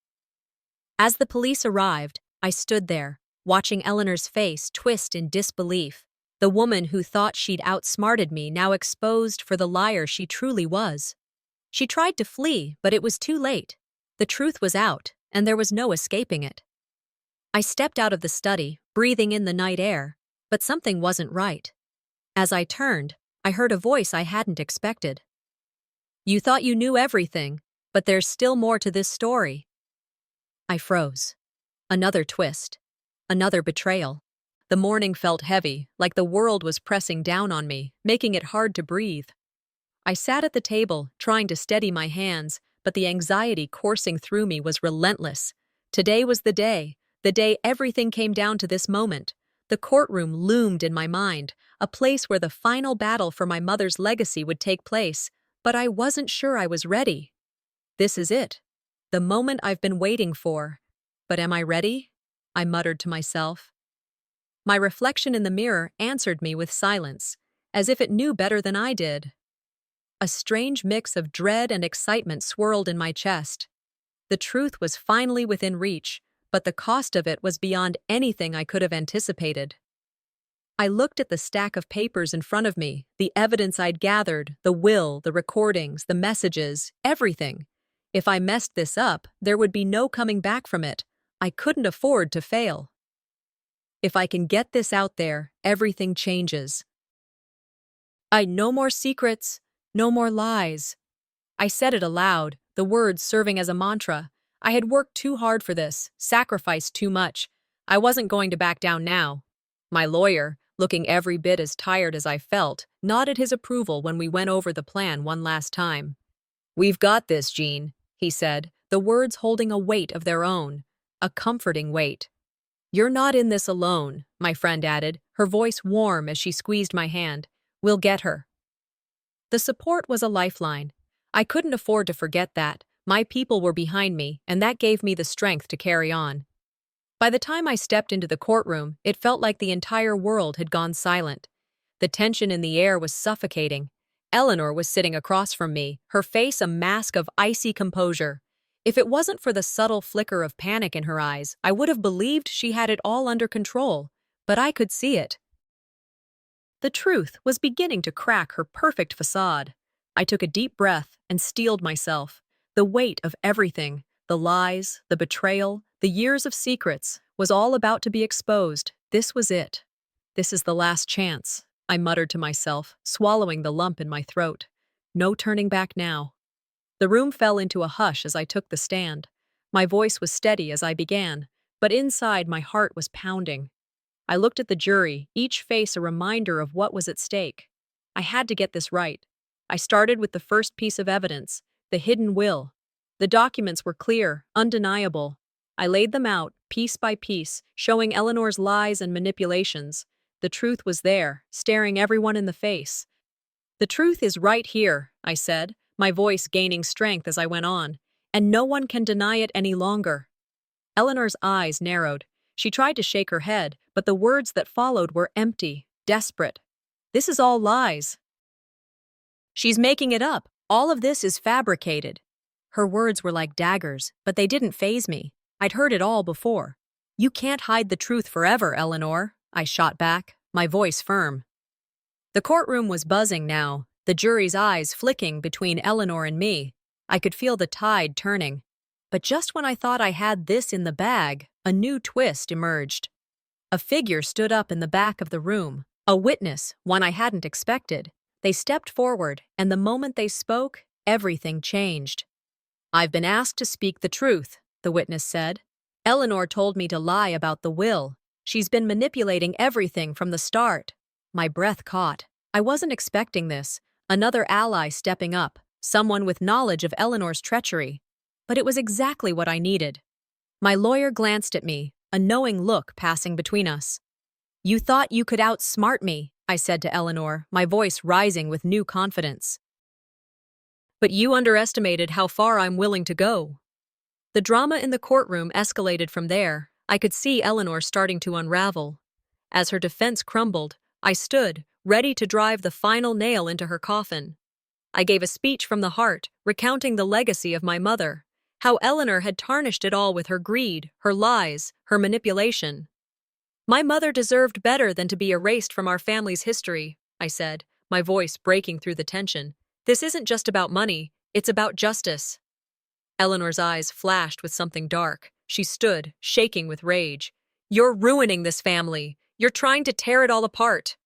As the police arrived, I stood there, watching Eleanor's face twist in disbelief. The woman who thought she'd outsmarted me now exposed for the liar she truly was. She tried to flee, but it was too late. The truth was out, and there was no escaping it. I stepped out of the study, breathing in the night air, but something wasn't right. As I turned, I heard a voice I hadn't expected. "You thought you knew everything, but there's still more to this story." I froze. Another twist. Another betrayal. The morning felt heavy, like the world was pressing down on me, making it hard to breathe. I sat at the table, trying to steady my hands, but the anxiety coursing through me was relentless. Today was the day everything came down to this moment. The courtroom loomed in my mind, a place where the final battle for my mother's legacy would take place, but I wasn't sure I was ready. This is it. The moment I've been waiting for. But am I ready? I muttered to myself. My reflection in the mirror answered me with silence, as if it knew better than I did. A strange mix of dread and excitement swirled in my chest. The truth was finally within reach, but the cost of it was beyond anything I could have anticipated. I looked at the stack of papers in front of me, the evidence I'd gathered, the will, the recordings, the messages, everything. If I messed this up, there would be no coming back from it. I couldn't afford to fail. If I can get this out there, everything changes. No more secrets, no more lies. I said it aloud, the words serving as a mantra. I had worked too hard for this, sacrificed too much. I wasn't going to back down now. My lawyer, looking every bit as tired as I felt, nodded his approval when we went over the plan one last time. "We've got this, Jeanne," he said, the words holding a weight of their own, a comforting weight. "You're not in this alone," my friend added, her voice warm as she squeezed my hand. "We'll get her." The support was a lifeline. I couldn't afford to forget that. My people were behind me, and that gave me the strength to carry on. By the time I stepped into the courtroom, it felt like the entire world had gone silent. The tension in the air was suffocating. Eleanor was sitting across from me, her face a mask of icy composure. If it wasn't for the subtle flicker of panic in her eyes, I would have believed she had it all under control, but I could see it. The truth was beginning to crack her perfect facade. I took a deep breath and steeled myself. The weight of everything, the lies, the betrayal, the years of secrets, was all about to be exposed. This was it. "This is the last chance," I muttered to myself, swallowing the lump in my throat. No turning back now. The room fell into a hush as I took the stand. My voice was steady as I began, but inside my heart was pounding. I looked at the jury, each face a reminder of what was at stake. I had to get this right. I started with the first piece of evidence, the hidden will. The documents were clear, undeniable. I laid them out, piece by piece, showing Eleanor's lies and manipulations. The truth was there, staring everyone in the face. "The truth is right here," I said, my voice gaining strength as I went on. and no one can deny it any longer. Eleanor's eyes narrowed. She tried to shake her head, but the words that followed were empty, desperate. This is all lies. She's making it up. All of this is fabricated. Her words were like daggers, but they didn't faze me. I'd heard it all before. You can't hide the truth forever, Eleanor, I shot back, my voice firm. The courtroom was buzzing now, the jury's eyes flicking between Eleanor and me. I could feel the tide turning. But just when I thought I had this in the bag, a new twist emerged. A figure stood up in the back of the room, a witness, one I hadn't expected. They stepped forward, and the moment they spoke, everything changed. I've been asked to speak the truth, the witness said. Eleanor told me to lie about the will. She's been manipulating everything from the start. My breath caught. I wasn't expecting this. Another ally stepping up, someone with knowledge of Eleanor's treachery. But it was exactly what I needed. My lawyer glanced at me, a knowing look passing between us. You thought you could outsmart me, I said to Eleanor, my voice rising with new confidence. But you underestimated how far I'm willing to go. The drama in the courtroom escalated from there. I could see Eleanor starting to unravel. As her defense crumbled, I stood, ready to drive the final nail into her coffin. I gave a speech from the heart, recounting the legacy of my mother, how Eleanor had tarnished it all with her greed, her lies, her manipulation. My mother deserved better than to be erased from our family's history, I said, my voice breaking through the tension. This isn't just about money, it's about justice. Eleanor's eyes flashed with something dark. She stood, shaking with rage. You're ruining this family. You're trying to tear it all apart.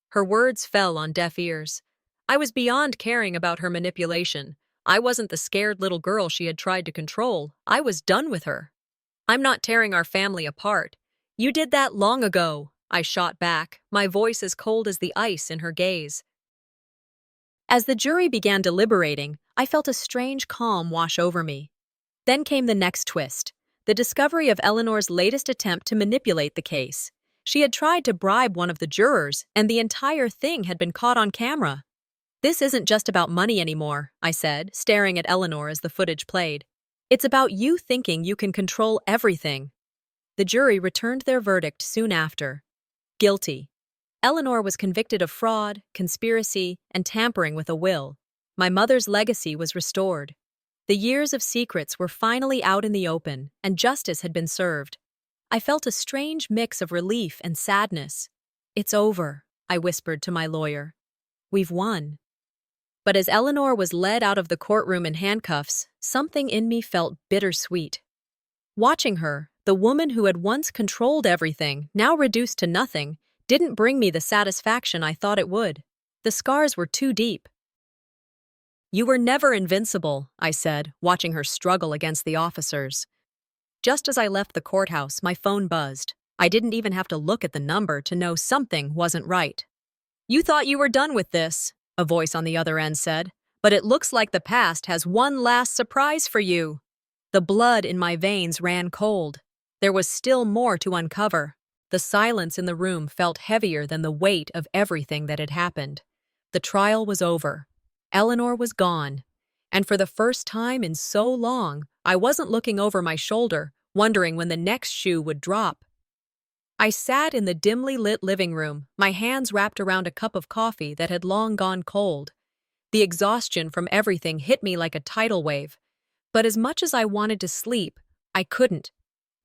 Her words fell on deaf ears. I was beyond caring about her manipulation. I wasn't the scared little girl she had tried to control. I was done with her. I'm not tearing our family apart. You did that long ago, I shot back, my voice as cold as the ice in her gaze. As the jury began deliberating, I felt a strange calm wash over me. Then came the next twist, the discovery of Eleanor's latest attempt to manipulate the case. She had tried to bribe one of the jurors, and the entire thing had been caught on camera. This isn't just about money anymore, I said, staring at Eleanor as the footage played. It's about you thinking you can control everything. The jury returned their verdict soon after. Guilty. Eleanor was convicted of fraud, conspiracy, and tampering with a will. My mother's legacy was restored. The years of secrets were finally out in the open, and justice had been served. I felt a strange mix of relief and sadness. It's over, I whispered to my lawyer. We've won. But as Eleanor was led out of the courtroom in handcuffs, something in me felt bittersweet. Watching her, the woman who had once controlled everything, now reduced to nothing, didn't bring me the satisfaction I thought it would. The scars were too deep. You were never invincible, I said, watching her struggle against the officers. Just as I left the courthouse, my phone buzzed. I didn't even have to look at the number to know something wasn't right. You thought you were done with this, a voice on the other end said, but it looks like the past has one last surprise for you. The blood in my veins ran cold. There was still more to uncover. The silence in the room felt heavier than the weight of everything that had happened. The trial was over. Eleanor was gone. And for the first time in so long, I wasn't looking over my shoulder, wondering when the next shoe would drop. I sat in the dimly lit living room, my hands wrapped around a cup of coffee that had long gone cold. The exhaustion from everything hit me like a tidal wave. But as much as I wanted to sleep, I couldn't.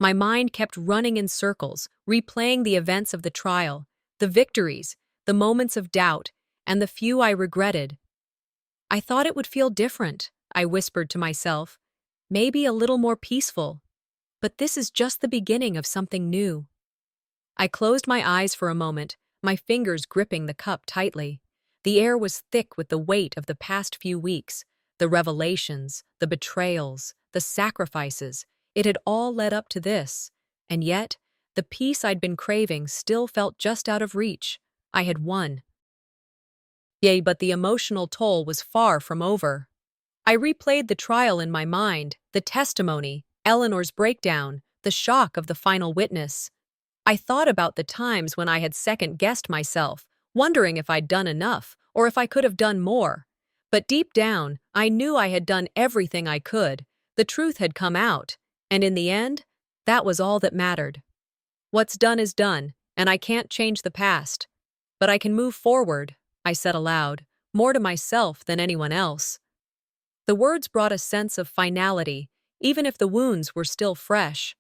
My mind kept running in circles, replaying the events of the trial, the victories, the moments of doubt, and the few I regretted. I thought it would feel different, I whispered to myself. Maybe a little more peaceful. But this is just the beginning of something new. I closed my eyes for a moment, my fingers gripping the cup tightly. The air was thick with the weight of the past few weeks, the revelations, the betrayals, the sacrifices. It had all led up to this, and yet, the peace I'd been craving still felt just out of reach. I had won. Yea, but the emotional toll was far from over. I replayed the trial in my mind, the testimony, Eleanor's breakdown, the shock of the final witness. I thought about the times when I had second-guessed myself, wondering if I'd done enough, or if I could have done more. But deep down, I knew I had done everything I could. The truth had come out, and in the end, that was all that mattered. What's done is done, and I can't change the past. But I can move forward, I said aloud, more to myself than anyone else. The words brought a sense of finality, even if the wounds were still fresh.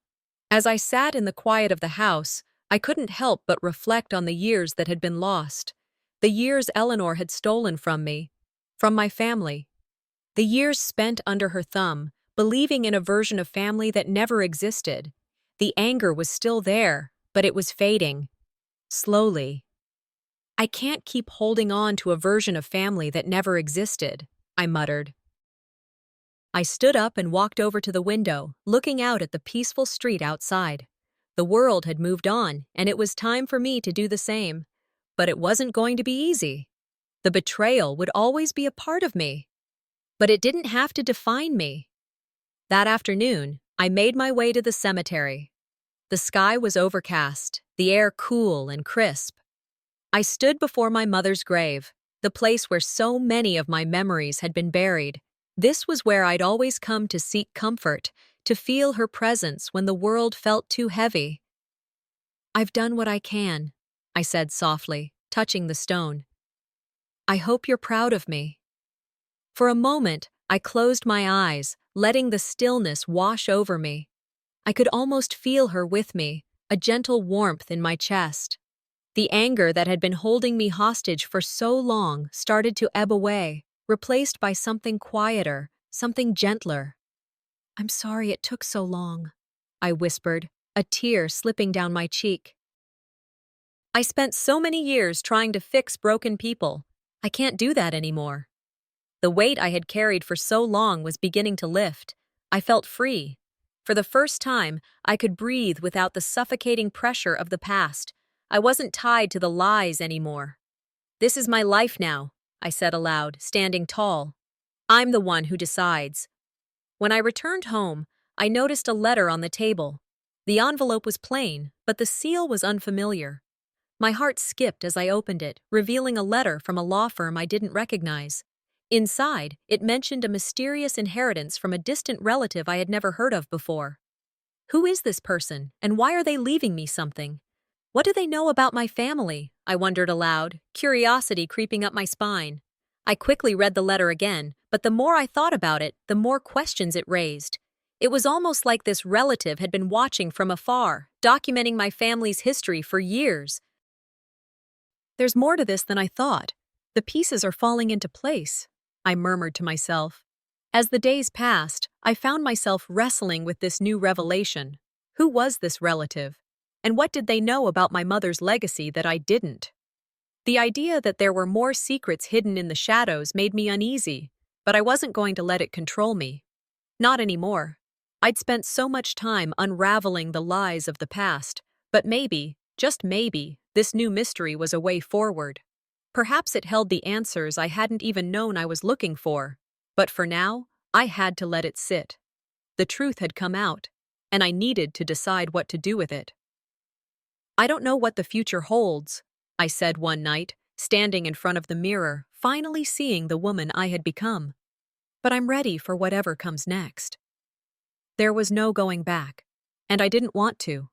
As I sat in the quiet of the house, I couldn't help but reflect on the years that had been lost. The years Eleanor had stolen from me, from my family. The years spent under her thumb, believing in a version of family that never existed. The anger was still there, but it was fading. Slowly. I can't keep holding on to a version of family that never existed, I muttered. I stood up and walked over to the window, looking out at the peaceful street outside. The world had moved on, and it was time for me to do the same. But it wasn't going to be easy. The betrayal would always be a part of me. But it didn't have to define me. That afternoon, I made my way to the cemetery. The sky was overcast, the air cool and crisp. I stood before my mother's grave, the place where so many of my memories had been buried. This was where I'd always come to seek comfort, to feel her presence when the world felt too heavy. "I've done what I can," I said softly, touching the stone. "I hope you're proud of me." For a moment, I closed my eyes, letting the stillness wash over me. I could almost feel her with me, a gentle warmth in my chest. The anger that had been holding me hostage for so long started to ebb away, replaced by something quieter, something gentler. "I'm sorry it took so long," I whispered, a tear slipping down my cheek. "I spent so many years trying to fix broken people. I can't do that anymore." The weight I had carried for so long was beginning to lift. I felt free. For the first time, I could breathe without the suffocating pressure of the past. I wasn't tied to the lies anymore. "This is my life now," I said aloud, standing tall. "I'm the one who decides." When I returned home, I noticed a letter on the table. The envelope was plain, but the seal was unfamiliar. My heart skipped as I opened it, revealing a letter from a law firm I didn't recognize. Inside, it mentioned a mysterious inheritance from a distant relative I had never heard of before. Who is this person, and why are they leaving me something? What do they know about my family? I wondered aloud, curiosity creeping up my spine. I quickly read the letter again, but the more I thought about it, the more questions it raised. It was almost like this relative had been watching from afar, documenting my family's history for years. "There's more to this than I thought. The pieces are falling into place," I murmured to myself. As the days passed, I found myself wrestling with this new revelation. Who was this relative? And what did they know about my mother's legacy that I didn't? The idea that there were more secrets hidden in the shadows made me uneasy, but I wasn't going to let it control me. Not anymore. I'd spent so much time unraveling the lies of the past, but maybe, just maybe, this new mystery was a way forward. Perhaps it held the answers I hadn't even known I was looking for, but for now, I had to let it sit. The truth had come out, and I needed to decide what to do with it. "I don't know what the future holds," I said one night, standing in front of the mirror, finally seeing the woman I had become. "But I'm ready for whatever comes next." There was no going back, and I didn't want to.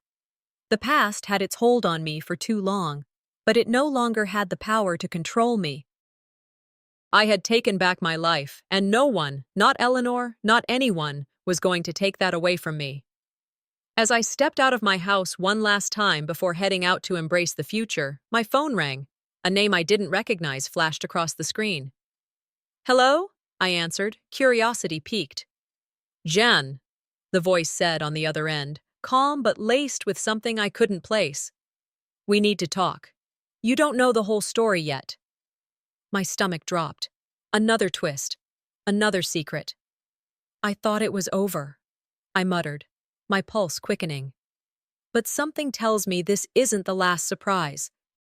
The past had its hold on me for too long, but it no longer had the power to control me. I had taken back my life, and no one, not Eleanor, not anyone, was going to take that away from me. As I stepped out of my house one last time before heading out to embrace the future, my phone rang. A name I didn't recognize flashed across the screen. "Hello?" I answered, curiosity piqued. "Jeanne," the voice said on the other end, calm but laced with something I couldn't place. "We need to talk. You don't know the whole story yet." My stomach dropped. Another twist. Another secret. "I thought it was over," I muttered, my pulse quickening. "But something tells me this isn't the last surprise.